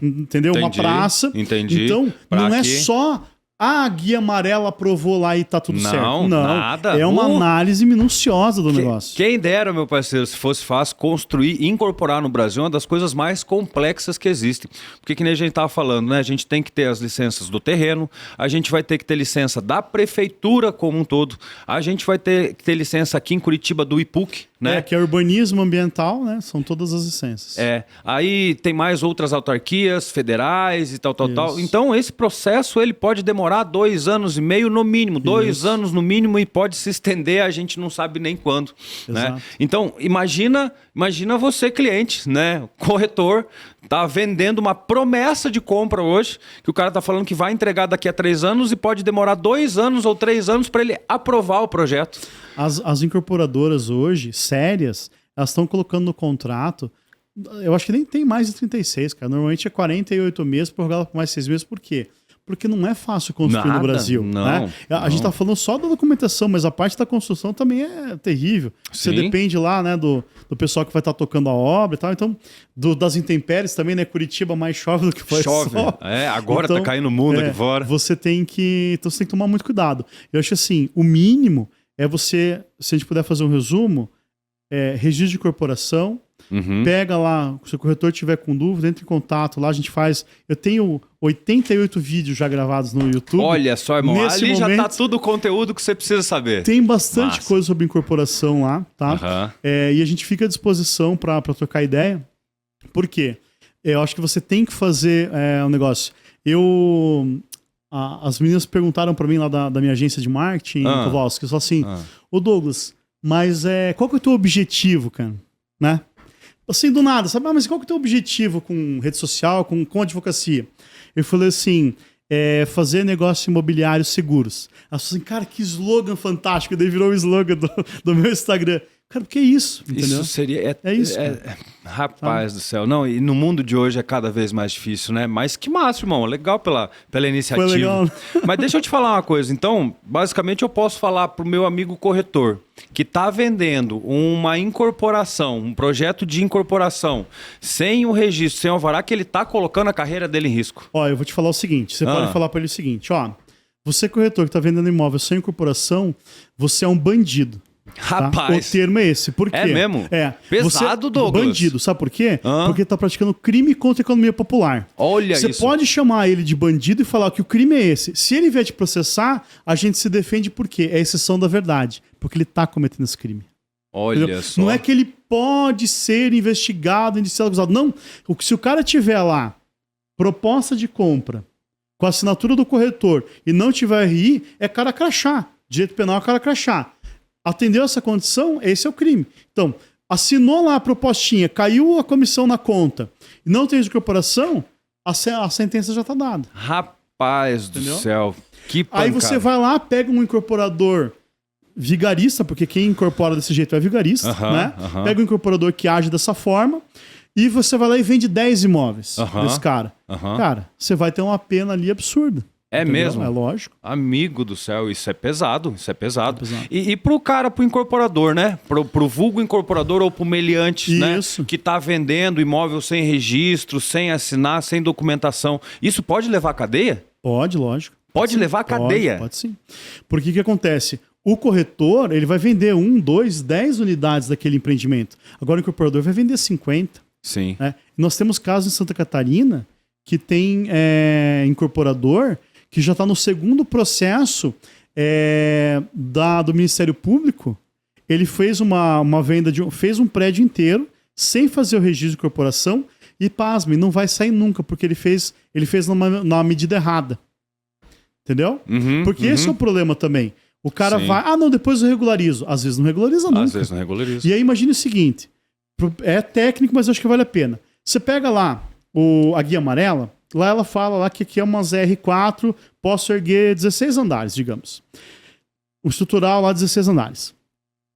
entendeu? Uma praça. Entendi. Então, não é só... a guia amarela aprovou lá e tá tudo certo. Não, nada. É uma análise minuciosa do negócio. Quem dera, meu parceiro, se fosse fácil construir e incorporar no Brasil uma das coisas mais complexas que existem. Porque que nem a gente tava falando, né? A gente tem que ter as licenças do terreno, a gente vai ter que ter licença da prefeitura como um todo, a gente vai ter que ter licença aqui em Curitiba do IPUC, né? Que é urbanismo ambiental, né? São todas as licenças. Aí tem mais outras autarquias federais e tal. Então esse processo ele pode demorar 2 anos e meio no mínimo, 2 anos no mínimo, e pode se estender, a gente não sabe nem quando, né? Então imagina você, cliente, né? Corretor, tá vendendo uma promessa de compra hoje, que o cara tá falando que vai entregar daqui a 3 anos e pode demorar 2 anos ou 3 anos para ele aprovar o projeto. As incorporadoras hoje, sérias, elas estão colocando no contrato, eu acho que nem tem mais de 36, cara. Normalmente é 48 meses, prorrogado por mais 6 meses. Por quê? Porque não é fácil construir no Brasil. Né? A gente está falando só da documentação, mas a parte da construção também é terrível. Você depende lá, né, do pessoal que vai estar tocando a obra e tal. Então, das intempéries também, né? Curitiba mais chove do que faz sol. Agora então, tá caindo o mundo aqui fora. Você tem que tomar muito cuidado. Eu acho assim, o mínimo é você, se a gente puder fazer um resumo, registro de corporação, pega lá, se o corretor tiver com dúvida, entre em contato lá, a gente faz. Eu tenho 88 vídeos já gravados no YouTube. Olha só, irmão, ali momento, já tá tudo o conteúdo que você precisa saber. Tem bastante coisa sobre incorporação lá, tá? E a gente fica à disposição para trocar ideia. Por quê? Eu acho que você tem que fazer um negócio. As meninas perguntaram para mim lá da minha agência de marketing, Kowalski, só assim, ô Douglas, mas qual que é o teu objetivo, cara? Né? Assim, do nada, sabe? Mas qual que é o teu objetivo com rede social, com advocacia? Eu falei assim, fazer negócios imobiliários seguros. Ela falou assim, cara, que slogan fantástico. Daí virou o slogan do meu Instagram. Cara, porque é isso, entendeu? Isso seria... isso, rapaz do céu. Não, e no mundo de hoje é cada vez mais difícil, né? Mas que massa, irmão. Legal pela iniciativa. Foi legal. Mas deixa eu te falar uma coisa. Então, basicamente eu posso falar pro meu amigo corretor que tá vendendo uma incorporação, um projeto de incorporação, sem o registro, sem o alvará, que ele tá colocando a carreira dele em risco. Ó, eu vou te falar o seguinte. Você pode falar para ele o seguinte, ó. Você corretor que tá vendendo imóvel sem incorporação, você é um bandido. Rapaz. O termo é esse. Por quê? É mesmo? Pesado, Douglas. Bandido. Sabe por quê? Porque tá praticando crime contra a economia popular. Olha isso. Você pode chamar ele de bandido e falar que o crime é esse. Se ele vier te processar, a gente se defende por quê? É a exceção da verdade. Porque ele tá cometendo esse crime. Olha entendeu? só. Não é que ele pode ser investigado, indiciado, acusado. Não. Se o cara tiver lá proposta de compra com a assinatura do corretor e não tiver RI, é cara crachá. Direito penal é cara crachá. Atendeu essa condição, esse é o crime. Então, assinou lá a propostinha, caiu a comissão na conta e não tem incorporação, a sentença já está dada. Rapaz do céu, que pancada. Aí você vai lá, pega um incorporador vigarista, porque quem incorpora desse jeito é vigarista, né? Pega um incorporador que age dessa forma e você vai lá e vende 10 imóveis desse cara. Cara, você vai ter uma pena ali absurda. É mesmo? É lógico. Amigo do céu, isso é pesado, isso é pesado. E pro cara, pro incorporador, né? Pro vulgo incorporador ou pro meliante, né? Que tá vendendo imóvel sem registro, sem assinar, sem documentação. Isso pode levar à cadeia? Pode, lógico. Pode levar à cadeia? Pode sim. Porque o que acontece? O corretor, ele vai vender 1, 2, 10 unidades daquele empreendimento. Agora o incorporador vai vender 50. Sim. Né? Nós temos casos em Santa Catarina que tem incorporador que já está no segundo processo do Ministério Público. Ele fez uma venda fez um prédio inteiro sem fazer o registro de corporação e, pasme, não vai sair nunca, porque ele fez numa medida errada. Entendeu? Porque esse é o problema também. O cara Sim. vai, não, depois eu regularizo. Às vezes não regulariza nunca. Às vezes não regulariza. E aí imagine o seguinte, é técnico, mas eu acho que vale a pena. Você pega lá a guia amarela, lá ela fala lá que aqui é umas R4, posso erguer 16 andares, digamos. O estrutural lá 16 andares.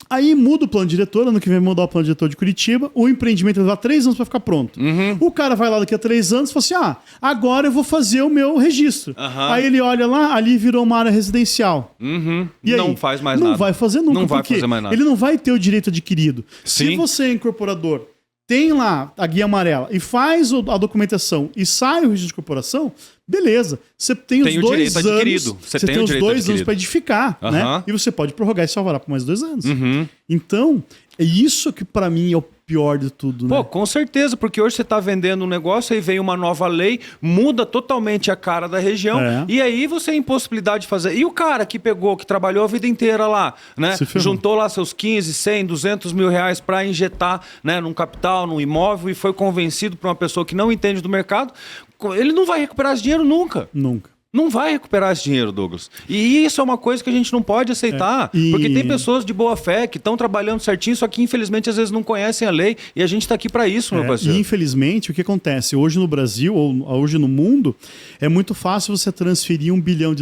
Aí muda o plano diretor, ano que vem mudar o plano diretor de Curitiba, o empreendimento vai levar 3 anos para ficar pronto. O cara vai lá daqui a 3 anos e fala assim, agora eu vou fazer o meu registro. Aí ele olha lá, ali virou uma área residencial. E aí, não faz mais nada. Não vai fazer nunca, Não vai porque fazer mais nada. ele não vai ter o direito adquirido. Sim. Se você é incorporador, tem lá a guia amarela e faz a documentação e sai o registro de incorporação, beleza. Você tem os 2 anos. Adquirido. Você tem os 2 anos para edificar, né? E você pode prorrogar esse alvará por mais 2 anos. Então, é isso que para mim é o pior de tudo, né? Pô, com certeza, porque hoje você tá vendendo um negócio, aí vem uma nova lei, muda totalmente a cara da região, e aí você tem impossibilidade de fazer. E o cara que pegou, que trabalhou a vida inteira lá, né? Juntou lá seus 15, 100, 200 mil reais para injetar, né, num capital, num imóvel, e foi convencido por uma pessoa que não entende do mercado, ele não vai recuperar esse dinheiro nunca. Nunca. Não vai recuperar esse dinheiro, Douglas. E isso é uma coisa que a gente não pode aceitar. Porque tem pessoas de boa fé que estão trabalhando certinho, só que infelizmente às vezes não conhecem a lei. E a gente está aqui para isso, meu parceiro. E infelizmente o que acontece? Hoje no Brasil, ou hoje no mundo, é muito fácil você transferir $1 bilhão,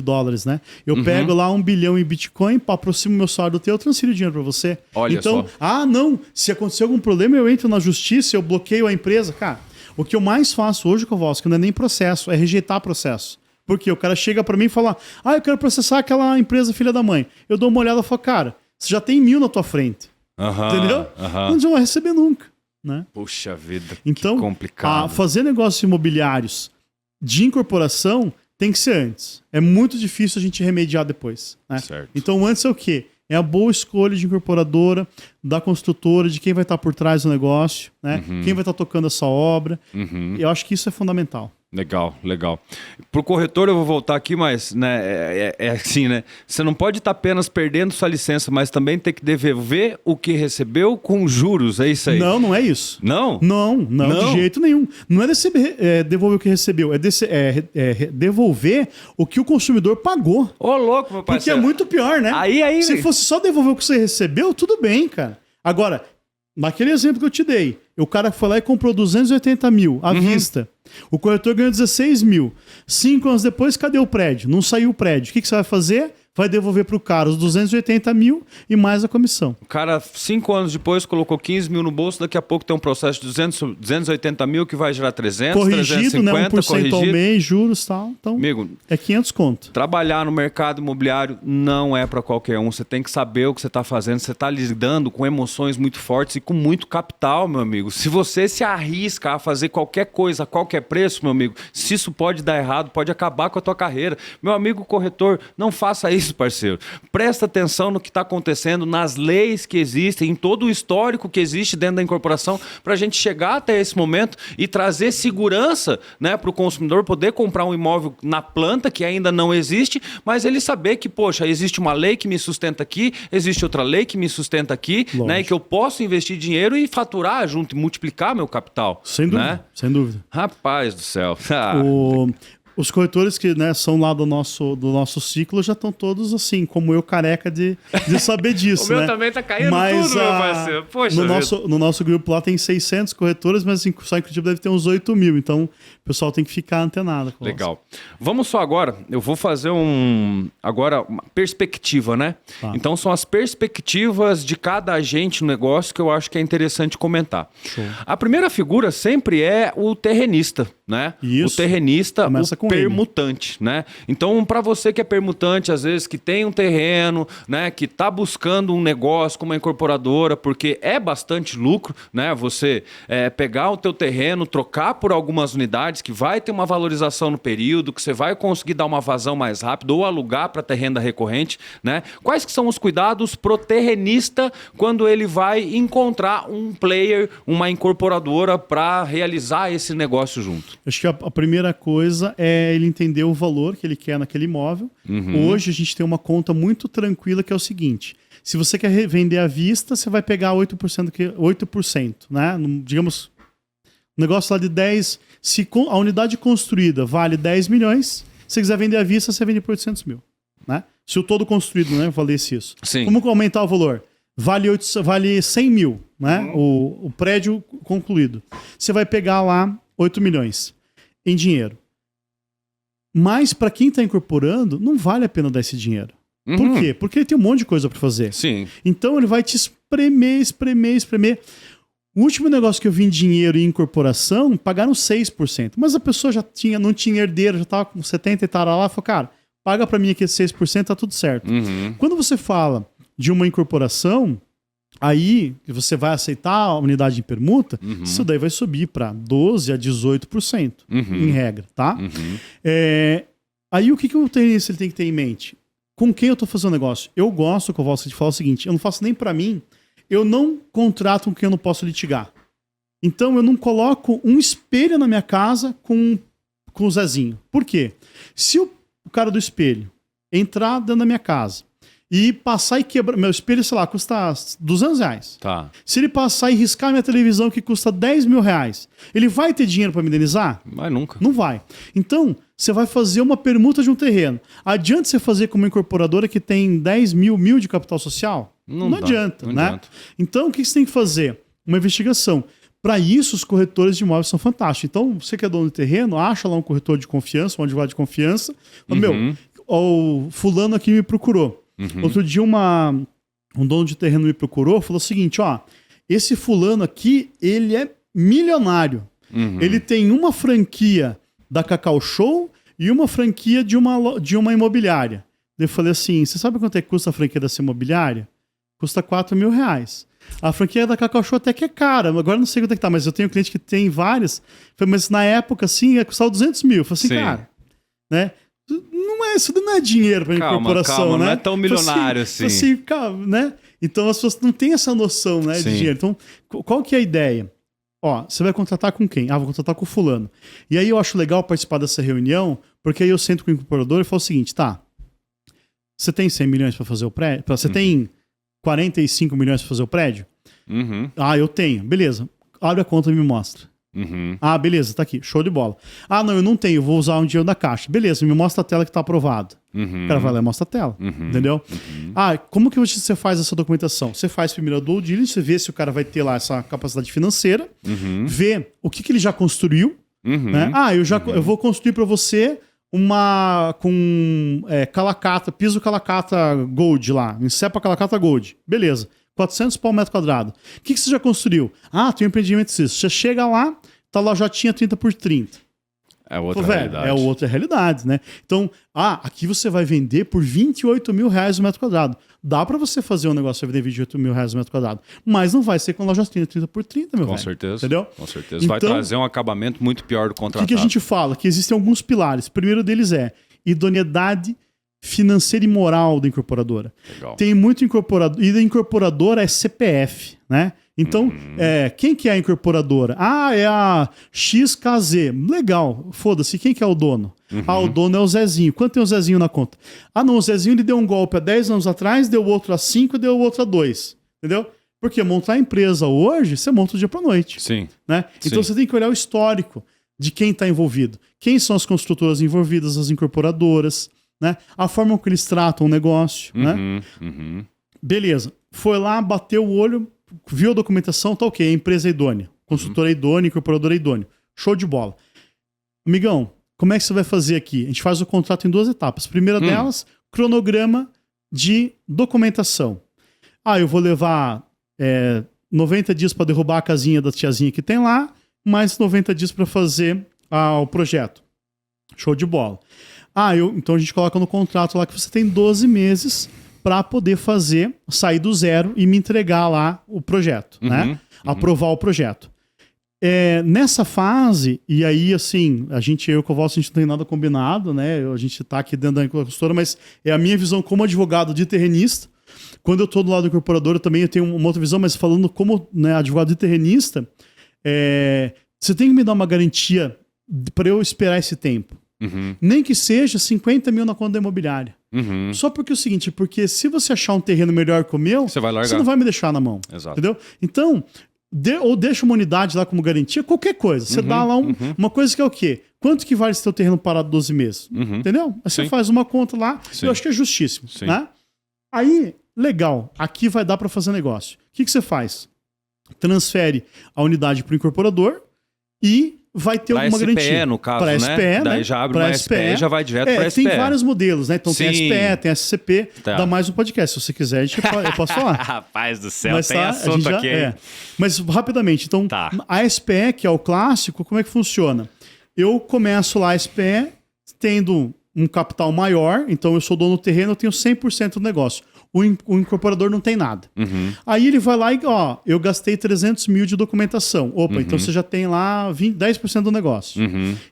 né? Eu pego lá 1 bilhão em Bitcoin, aproximo meu salário do teu, eu transfiro o dinheiro para você. Olha então, só. Não, se acontecer algum problema, eu entro na justiça, eu bloqueio a empresa. Cara, o que eu mais faço hoje, Kowalski, não é nem processo, é rejeitar processo. Porque o cara chega pra mim e fala, eu quero processar aquela empresa filha da mãe. Eu dou uma olhada e falo, cara, você já tem 1.000 na tua frente. Entendeu? Não vai receber nunca. Né? Puxa vida, então, que complicado. Fazer negócios imobiliários de incorporação tem que ser antes. É muito difícil a gente remediar depois. Né? Certo. Então antes é o quê? É a boa escolha de incorporadora, da construtora, de quem vai estar por trás do negócio, né? Quem vai estar tocando essa obra. Eu acho que isso é fundamental. Legal, legal. Pro corretor eu vou voltar aqui, mas né, é assim, né? Você não pode estar apenas perdendo sua licença, mas também tem que devolver o que recebeu com juros, é isso aí? Não é isso. Não? Não, de jeito nenhum. Não é devolver o que recebeu, é devolver o que o consumidor pagou. Ô, louco, meu parceiro. Porque é muito pior, né? Aí... Se fosse só devolver o que você recebeu, tudo bem, cara. Agora, naquele exemplo que eu te dei, o cara foi lá e comprou 280 mil à vista. O corretor ganhou 16 mil. 5 anos depois, cadê o prédio? Não saiu o prédio. O que você vai fazer? Vai devolver pro cara os 280 mil e mais a comissão. O cara, 5 anos depois, colocou 15 mil no bolso, daqui a pouco tem um processo de 280 mil que vai gerar 300, corrigido, 350, né? 1% ao mês, juros e tal. Então, amigo, é 500 conto. Trabalhar no mercado imobiliário não é para qualquer um. Você tem que saber o que você está fazendo. Você está lidando com emoções muito fortes e com muito capital, meu amigo. Se você se arrisca a fazer qualquer coisa a qualquer preço, meu amigo, se isso pode dar errado, pode acabar com a tua carreira. Meu amigo corretor, não faça isso, parceiro. Presta atenção no que está acontecendo, nas leis que existem, em todo o histórico que existe dentro da incorporação, para a gente chegar até esse momento e trazer segurança, né, para o consumidor poder comprar um imóvel na planta, que ainda não existe, mas ele saber que, poxa, existe uma lei que me sustenta aqui, existe outra lei que me sustenta aqui, né, e que eu posso investir dinheiro e faturar junto, e multiplicar meu capital. Sem dúvida, né? sem dúvida. Rapaz do céu. Os corretores que, né, são lá do nosso ciclo já estão todos assim, como eu, careca de saber disso. O meu né? também tá caindo tudo, meu parceiro. Poxa, no nosso grupo lá tem 600 corretores, mas só em Curitiba deve ter uns 8 mil. Então o pessoal tem que ficar antenado. Legal. Vamos só agora, eu vou fazer agora uma perspectiva, né? Tá. Então são as perspectivas de cada agente no negócio que eu acho que é interessante comentar. Show. A primeira figura sempre é o terrenista, né? Isso. O terrenista, começa o permutante, né? Então, para você que é permutante, às vezes que tem um terreno, né, que está buscando um negócio com uma incorporadora, porque é bastante lucro, né? Você pegar o teu terreno, trocar por algumas unidades que vai ter uma valorização no período, que você vai conseguir dar uma vazão mais rápido ou alugar para ter renda recorrente, né? Quais que são os cuidados pro terrenista quando ele vai encontrar um player, uma incorporadora para realizar esse negócio junto? Acho que a primeira coisa é ele entender o valor que ele quer naquele imóvel. Hoje a gente tem uma conta muito tranquila que é o seguinte: se você quer vender à vista, você vai pegar 8%, né? Digamos, um negócio lá de 10, se a unidade construída vale 10 milhões, se você quiser vender à vista, você vende por 800 mil. né? Se o todo construído, né, valesse isso. Sim. Como aumentar o valor? Vale 100 mil, né? O prédio concluído. Você vai pegar lá 8 milhões em dinheiro. Mas para quem está incorporando, não vale a pena dar esse dinheiro. Por quê? Porque ele tem um monte de coisa para fazer. Sim. Então ele vai te espremer. O último negócio que eu vi em dinheiro e incorporação, pagaram 6%. Mas a pessoa não tinha herdeiro, já estava com 70 e tal lá, falou, cara, paga para mim aqui 6%, tá tudo certo. Quando você fala de uma incorporação, aí você vai aceitar a unidade de permuta, isso daí vai subir para 12% a 18%, em regra, tá? Aí o que o tenista ele tem que ter em mente? Com quem eu tô fazendo negócio? Eu gosto, que eu gosto de falar o seguinte, eu não faço nem para mim, eu não contrato com quem eu não posso litigar. Então eu não coloco um espelho na minha casa com o Zezinho. Por quê? Se o cara do espelho entrar dentro da minha casa e passar e quebrar... Meu espelho, sei lá, custa R$200. Tá. Se ele passar e riscar minha televisão que custa R$10 mil, ele vai ter dinheiro para me indenizar? Mas nunca. Não vai. Então, você vai fazer uma permuta de um terreno. Adianta você fazer com uma incorporadora que tem 10 mil de capital social? Não adianta, não né? adianta. Então, o que você tem que fazer? Uma investigação. Para isso, os corretores de imóveis são fantásticos. Então, você que é dono de terreno, acha lá um corretor de confiança, um advogado de confiança. Meu, o fulano aqui me procurou. Outro dia, um dono de terreno me procurou, falou o seguinte, ó, esse fulano aqui, ele é milionário. Ele tem uma franquia da Cacau Show e uma franquia de uma imobiliária. Eu falei assim, você sabe quanto é que custa a franquia dessa imobiliária? Custa R$4 mil. A franquia da Cacau Show até que é cara, agora não sei quanto é que tá, mas eu tenho um cliente que tem várias. Mas na época, assim, ia custar 200 mil. Eu falei assim, cara, né? Isso não é dinheiro para incorporação, né? Não é tão milionário assim. Calma, né? Então as pessoas não têm essa noção, né, de dinheiro. Então, qual que é a ideia? Ó, você vai contratar com quem? Ah, vou contratar com o fulano. E aí eu acho legal participar dessa reunião, porque aí eu sento com o incorporador e falo o seguinte, tá, você tem 100 milhões para fazer o prédio? Você tem 45 milhões para fazer o prédio? Ah, eu tenho. Beleza. Abre a conta e me mostra. Ah, beleza, tá aqui. Show de bola. Ah, não, eu não tenho. Vou usar um dinheiro da caixa. Beleza, me mostra a tela que tá aprovado. O cara vai lá e mostra a tela. Entendeu? Ah, como que você faz essa documentação? Você faz primeiro a due diligence, você vê se o cara vai ter lá essa capacidade financeira, vê o que ele já construiu. Né? Ah, eu vou construir para você uma com calacata, piso calacata gold lá, encepa calacata gold. Beleza. 400 pau metro quadrado. O que você já construiu? Ah, tem um empreendimento disso. Você chega lá, tá lá, já tinha 30 por 30. É outra realidade. É outra realidade, né? Então, aqui você vai vender por R$28 mil o metro quadrado. Dá pra você fazer um negócio e vender R$28 mil o metro quadrado. Mas não vai ser com loja 30 por 30, meu velho. Com certeza. Entendeu? Com certeza. Então, vai trazer um acabamento muito pior do contratado. O que a gente fala? Que existem alguns pilares. O primeiro deles é idoneidade financeira e moral da incorporadora. Legal. Tem muito incorporador. E da incorporadora é CPF, né? Então, quem que é a incorporadora? Ah, é a XKZ. Legal, foda-se, quem que é o dono? Ah, o dono é o Zezinho. Quanto tem o Zezinho na conta? Ah, não, o Zezinho ele deu um golpe há 10 anos atrás, deu outro há 5, deu outro há 2. Entendeu? Porque montar a empresa hoje, você monta do dia pra noite. Sim. Né? Então você tem que olhar o histórico de quem está envolvido. Quem são as construtoras envolvidas, as incorporadoras, né? A forma como eles tratam o negócio, né? Beleza. Foi lá, bateu o olho, viu a documentação, tá ok, a empresa é idônea, construtora é idônea, incorporadora é idônea. Show de bola. Amigão, como é que você vai fazer aqui? A gente faz o contrato em 2 etapas. Primeira delas, cronograma de documentação. Ah, eu vou levar 90 dias para derrubar a casinha da tiazinha que tem lá, mais 90 dias para fazer o projeto. Show de bola. Então a gente coloca no contrato lá que você tem 12 meses para poder sair do zero e me entregar lá o projeto, né? Aprovar o projeto. Nessa fase, e aí assim, eu com o Valso, a gente não tem nada combinado, né? A gente tá aqui dentro da consultora, mas é a minha visão como advogado de terrenista. Quando eu tô do lado do incorporador, eu também tenho uma outra visão, mas falando como, né, advogado de terrenista, você tem que me dar uma garantia para eu esperar esse tempo. Nem que seja 50 mil na conta da imobiliária. Só porque é o seguinte, porque se você achar um terreno melhor que o meu, você não vai me deixar na mão. Exato. Entendeu? Então, ou deixa uma unidade lá como garantia, qualquer coisa. Você dá lá uma coisa que é o quê? Quanto que vale esse teu terreno parado 12 meses? Entendeu? Aí você faz uma conta lá, eu acho que é justíssimo, né? Aí, legal, aqui vai dar para fazer negócio. O que você faz? Transfere a unidade para o incorporador e vai ter alguma garantia. No caso, pra SPE, né? Daí já abre uma SPE e já vai direto para SPE. Tem vários modelos, né? Então tem SPE, tem SCP, dá mais um podcast. Se você quiser, eu posso falar. Rapaz do céu, mas tem assunto aqui. Mas rapidamente, então a SPE, que é o clássico, como é que funciona? Eu começo lá a SPE tendo um capital maior, então eu sou dono do terreno, eu tenho 100% do negócio. O incorporador não tem nada. Aí ele vai lá e, eu gastei 300 mil de documentação. Opa, então você já tem lá 10% do negócio.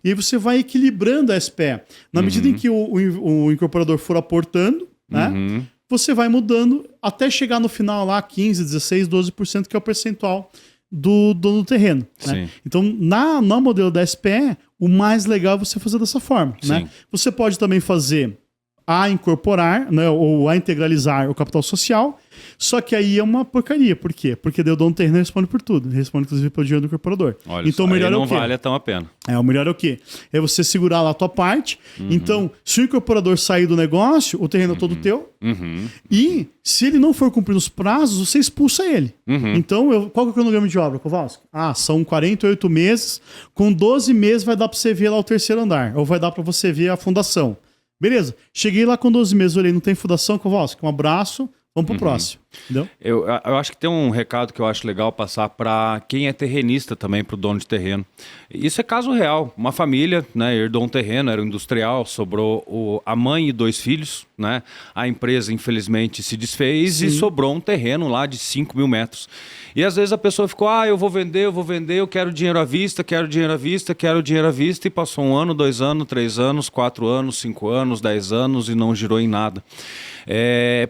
E aí você vai equilibrando a SPE. Na medida em que o incorporador for aportando, né, você vai mudando até chegar no final lá 15, 16, 12%, que é o percentual do dono do terreno. Né? Então, no modelo da SPE, o mais legal é você fazer dessa forma. Né? Você pode também fazer a incorporar, né, ou a integralizar o capital social, só que aí é uma porcaria. Por quê? Porque daí o dono do terreno responde por tudo. Responde, inclusive, pelo dinheiro do incorporador. Olha, então, o melhor é o quê? Não vale tão a pena. O melhor é o quê? É você segurar lá a tua parte. Então, se o incorporador sair do negócio, o terreno é todo teu. E, se ele não for cumprir os prazos, você expulsa ele. Então, qual que é o cronograma de obra, Kowalski? São 48 meses. Com 12 meses vai dar para você ver lá o terceiro andar. Ou vai dar para você ver a fundação. Beleza. Cheguei lá com 12 meses, olhei, não tem fundação, Kowalski? Um abraço. Vamos pro próximo, entendeu? Eu acho que tem um recado que eu acho legal passar para quem é terrenista também, para o dono de terreno. Isso é caso real. Uma família, né, herdou um terreno, era um industrial, sobrou a mãe e 2 filhos, né? A empresa, infelizmente, se desfez e sobrou um terreno lá de 5 mil metros. E às vezes a pessoa ficou, eu vou vender, eu quero dinheiro à vista, quero dinheiro à vista, e passou 1 ano, 2 anos, 3 anos, 4 anos, 5 anos, 10 anos e não girou em nada.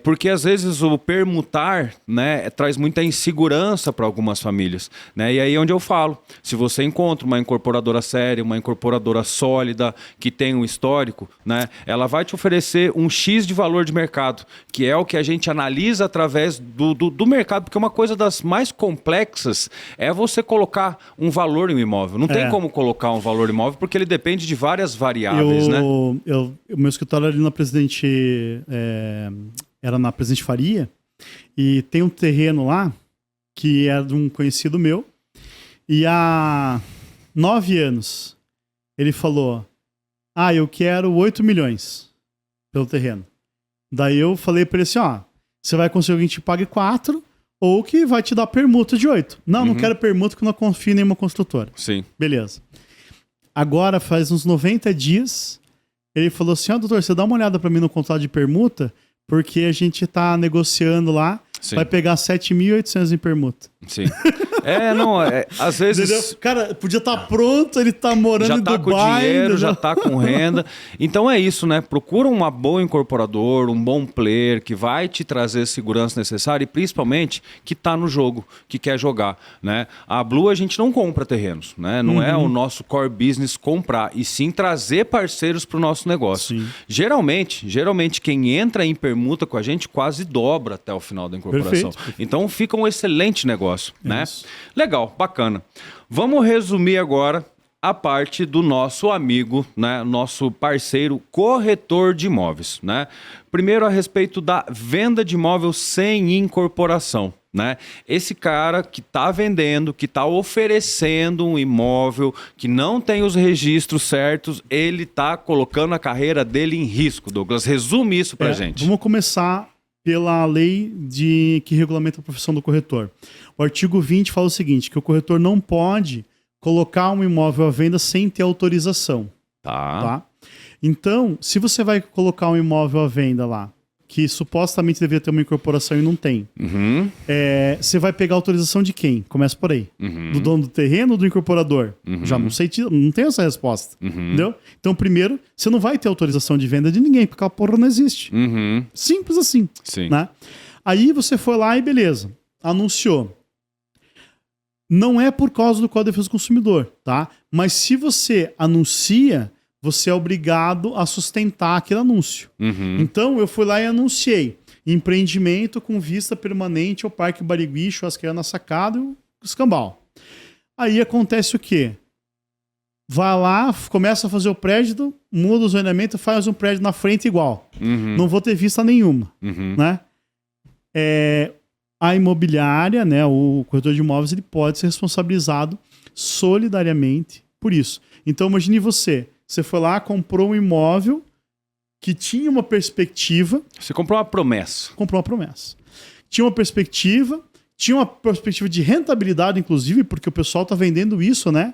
Porque às vezes o permutar, né, traz muita insegurança para algumas famílias, né? E aí é onde eu falo, se você encontra uma incorporadora séria, uma incorporadora sólida, que tem um histórico, né, ela vai te oferecer um X de valor de mercado, que é o que a gente analisa através do mercado, porque uma coisa das mais complexas é você colocar um valor em um imóvel. Não tem como colocar um valor em imóvel, porque ele depende de várias variáveis, né? O meu escritório ali na Presidente... era na Presidente Faria, e tem um terreno lá que é de um conhecido meu, e há 9 anos ele falou, eu quero 8 milhões pelo terreno. Daí eu falei para ele assim, você vai conseguir alguém que te pague 4, ou que vai te dar permuta de 8. Não quero permuta, que eu não confio em nenhuma construtora. Sim. Beleza. Agora faz uns 90 dias, ele falou assim, doutor, você dá uma olhada para mim no contrato de permuta, porque a gente tá negociando lá, vai pegar 7.800 em permuta. Sim. Às vezes... Entendeu? Cara, podia estar pronto, ele tá morando em Dubai. Já tá com dinheiro, já tá com renda. Então é isso, né? Procura uma boa incorporador, um bom player, que vai te trazer a segurança necessária e principalmente que tá no jogo, que quer jogar, né? A Blue a gente não compra terrenos, né? Não é o nosso core business comprar, e sim trazer parceiros pro nosso negócio. Sim. Geralmente quem entra em permuta com a gente quase dobra até o final da incorporação. Perfeito. Então fica um excelente negócio, né? Legal, bacana. Vamos resumir agora a parte do nosso amigo, né, nosso parceiro corretor de imóveis, né? Primeiro a respeito da venda de imóvel sem incorporação, né? Esse cara que está vendendo, que está oferecendo um imóvel que não tem os registros certos, ele está colocando a carreira dele em risco. Douglas, resume isso pra gente. Vamos começar pela lei que regulamenta a profissão do corretor. O artigo 20 fala o seguinte, que o corretor não pode colocar um imóvel à venda sem ter autorização. Tá? Então, se você vai colocar um imóvel à venda lá, que supostamente deveria ter uma incorporação e não tem, você vai pegar autorização de quem? Começa por aí. Do dono do terreno ou do incorporador? Já não sei, não tenho essa resposta. Entendeu? Então, primeiro, você não vai ter autorização de venda de ninguém, porque a porra não existe. Simples assim. Sim. Né? Aí você foi lá e beleza, anunciou. Não é por causa do Código de Defesa do Consumidor, tá? Mas se você anuncia, você é obrigado a sustentar aquele anúncio. Então, eu fui lá e anunciei empreendimento com vista permanente ao Parque Barigui, churrasqueira na sacada, escambau. Aí acontece o quê? Vai lá, começa a fazer o prédio, muda o zoneamento, faz um prédio na frente igual. Não vou ter vista nenhuma, né? A imobiliária, né, o corretor de imóveis, ele pode ser responsabilizado solidariamente por isso. Então, imagine você foi lá, comprou um imóvel que tinha uma perspectiva... Você comprou uma promessa. Comprou uma promessa. Tinha uma perspectiva de rentabilidade, inclusive, porque o pessoal tá vendendo isso, né?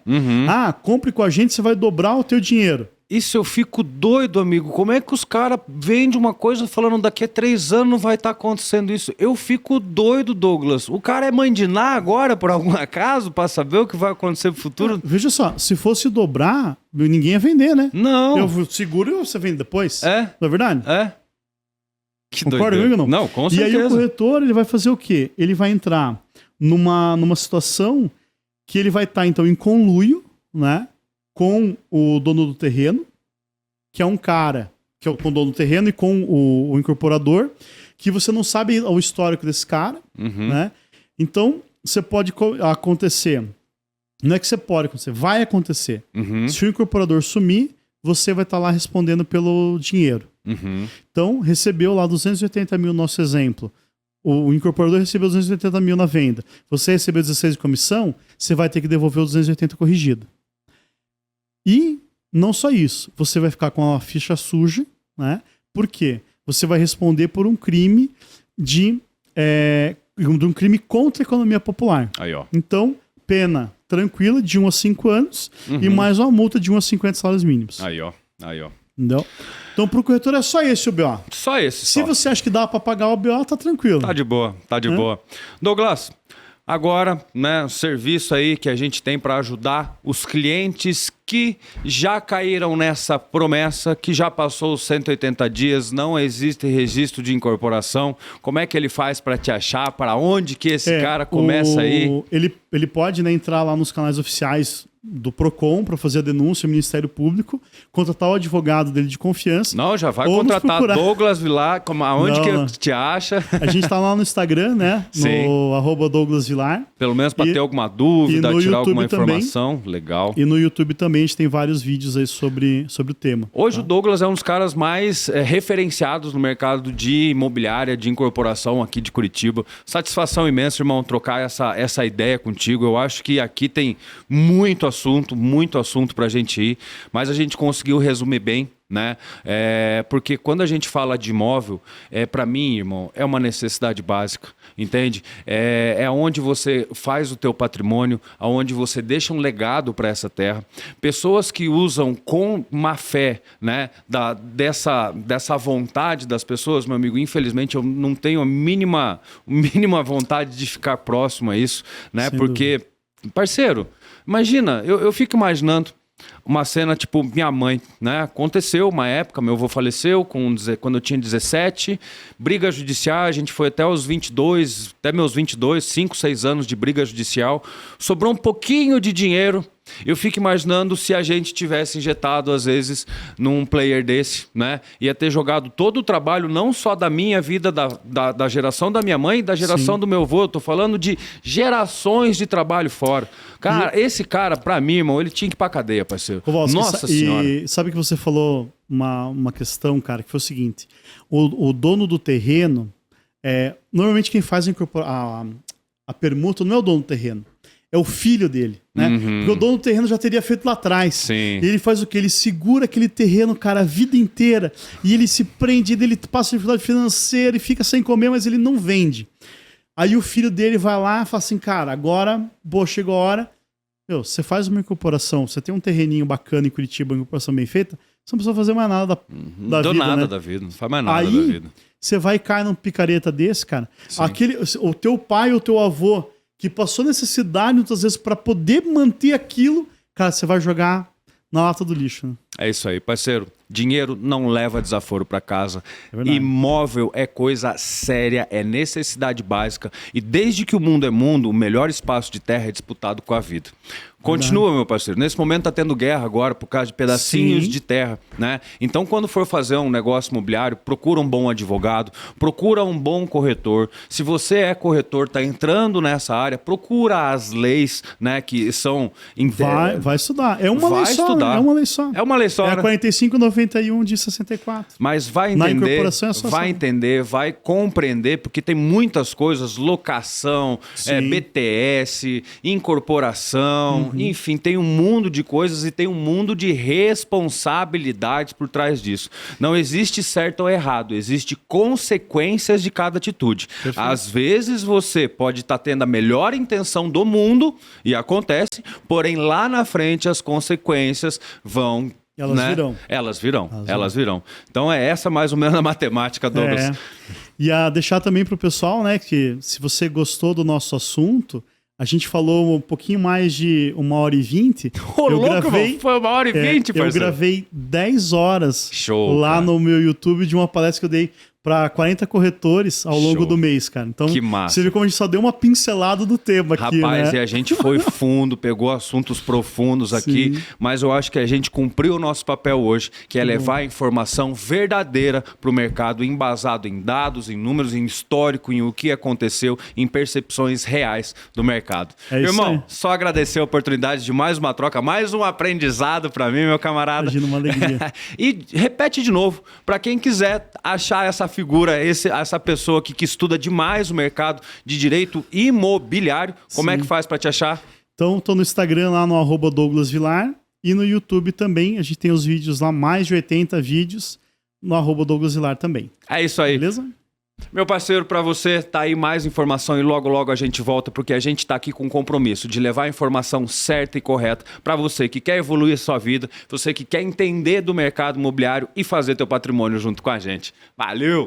Compre com a gente, você vai dobrar o teu dinheiro. Isso eu fico doido, amigo. Como é que os caras vendem uma coisa falando daqui a 3 anos não vai estar acontecendo isso? Eu fico doido, Douglas. O cara é mãe de Ná agora, por algum acaso, para saber o que vai acontecer no futuro? Veja só, se fosse dobrar, ninguém ia vender, né? Não. Eu seguro e você vende depois. Não é verdade? Que concorda doideira. comigo, não? Não, com certeza. E aí o corretor, ele vai fazer o quê? Ele vai entrar numa situação que ele vai estar, então, em conluio, né? Com o dono do terreno, que é um cara, que é com o dono do terreno e com o incorporador, que você não sabe o histórico desse cara, né? Então, você pode acontecer. Não é que você pode acontecer, vai acontecer. Se o incorporador sumir, você vai estar lá respondendo pelo dinheiro. Então, recebeu lá 280 mil, nosso exemplo. O incorporador recebeu 280 mil na venda. Você recebeu 16 de comissão, você vai ter que devolver os 280 corrigido. E não só isso, você vai ficar com a ficha suja, né? Por quê? Você vai responder por um crime de um crime contra a economia popular. Aí, ó. Então, pena tranquila de 1 a 5 anos e mais uma multa de 1 a 50 salários mínimos. Aí, ó. Entendeu? Então, pro corretor é só esse o BO. Só esse. Se você acha que dá para pagar o BO, tá tranquilo. Tá de boa. Douglas, agora, né, o serviço aí que a gente tem para ajudar os clientes que já caíram nessa promessa, que já passou os 180 dias, não existe registro de incorporação. Como é que ele faz para te achar? Para onde que esse cara começa aí? Ele pode, né, entrar lá nos canais oficiais do Procon para fazer a denúncia ao Ministério Público, contratar o advogado dele de confiança. Não, já vai contratar Douglas Vilar, aonde que te acha? A gente tá lá no Instagram, né? Sim. No @Douglas Vilar. Pelo menos para ter alguma dúvida, tirar YouTube alguma informação. Também. Legal. E no YouTube também a gente tem vários vídeos aí sobre o tema. Hoje o Douglas é um dos caras mais referenciados no mercado de imobiliária, de incorporação aqui de Curitiba. Satisfação imensa, irmão, trocar essa ideia contigo. Eu acho que aqui tem muito assunto pra gente ir, mas a gente conseguiu resumir bem, né? Porque quando a gente fala de imóvel, para mim, irmão, é uma necessidade básica, entende? É onde você faz o teu patrimônio, aonde você deixa um legado para essa terra. Pessoas que usam com má fé, né, dessa vontade das pessoas, meu amigo, infelizmente eu não tenho a mínima vontade de ficar próximo a isso, né? Sem Porque, dúvida. Parceiro, imagina, eu fico imaginando uma cena tipo minha mãe, né? Aconteceu uma época, meu avô faleceu quando eu tinha 17, briga judicial, a gente foi até os 22, até meus 22, 5, 6 anos de briga judicial, sobrou um pouquinho de dinheiro. Eu fico imaginando se a gente tivesse injetado, às vezes, num player desse, né? Ia ter jogado todo o trabalho, não só da minha vida, da geração da minha mãe, da geração do meu avô. Eu tô falando de gerações de trabalho fora. Cara, esse cara, pra mim, irmão, ele tinha que ir pra cadeia, parceiro. Kowalski, Nossa Senhora. E sabe que você falou uma questão, cara, que foi o seguinte. O dono do terreno, normalmente quem faz a permuta não é o dono do terreno. É o filho dele, né? Porque o dono do terreno já teria feito lá atrás. Sim. E ele faz o quê? Ele segura aquele terreno, cara, a vida inteira. E ele se prende, ele passa dificuldade financeira e fica sem comer, mas ele não vende. Aí o filho dele vai lá e fala assim, cara, agora, chegou a hora. Você faz uma incorporação, você tem um terreninho bacana em Curitiba, uma incorporação bem feita, você não precisa fazer mais nada da vida, nada, né? da vida, não faz mais nada Aí, da vida. Você vai cair num picareta desse, cara. O teu pai ou o teu avô que passou necessidade muitas vezes para poder manter aquilo, cara, você vai jogar na lata do lixo. Né? É isso aí, parceiro. dinheiro não leva desaforo para casa. verdade. Imóvel é coisa séria, é necessidade básica. E desde que o mundo é mundo, o melhor espaço de terra é disputado com a vida. Continua, meu parceiro. Nesse momento tá tendo guerra agora por causa de pedacinhos Sim. de terra, né? Então, quando for fazer um negócio imobiliário, procura um bom advogado, procura um bom corretor. Se você é corretor, tá entrando nessa área, procura as leis, né, que são... Vai estudar. É uma Vai lei só. estudar. É uma lei só. É uma lei só, É a né? 4591 de 64. Mas vai Na entender, incorporação é só vai assim. entender, vai compreender, porque tem muitas coisas, locação, Sim. BTS, incorporação, Uhum. enfim, tem um mundo de coisas e tem um mundo de responsabilidades por trás disso. Não existe certo ou errado, existe consequências de cada atitude. Perfeito. Às vezes você pode estar tendo a melhor intenção do mundo, e acontece, porém lá na frente as consequências vão... Elas virão. Elas virão. Então é essa mais ou menos a matemática, Douglas. É. E a deixar também pro pessoal, né, que se você gostou do nosso assunto, a gente falou um pouquinho mais de 1h20. Ô, louco, mano, foi 1h20, eu parceiro. gravei 10 horas Show, lá cara. no meu YouTube de uma palestra que eu dei para 40 corretores ao longo Show. do mês, cara. Então, Que massa. você vê como a gente só deu uma pincelada do tema aqui, Rapaz, né? e a gente foi fundo, pegou assuntos profundos aqui, Sim. mas eu acho que a gente cumpriu o nosso papel hoje, que é levar a informação verdadeira para o mercado, embasado em dados, em números, em histórico, em o que aconteceu, em percepções reais do mercado. É isso Irmão, aí. só agradecer a oportunidade de mais uma troca, mais um aprendizado para mim, meu camarada. Imagina, uma alegria. E repete de novo, para quem quiser achar essa figura, essa pessoa que estuda demais o mercado de direito imobiliário, como é Sim. que faz para te achar? Então, tô no Instagram lá no @DouglasVilar e no YouTube também. A gente tem os vídeos lá, mais de 80 vídeos no @DouglasVilar também. É isso aí. Beleza? Meu parceiro, para você, tá aí mais informação e logo logo a gente volta, porque a gente tá aqui com o compromisso de levar a informação certa e correta para você que quer evoluir a sua vida, você que quer entender do mercado imobiliário e fazer teu patrimônio junto com a gente. Valeu!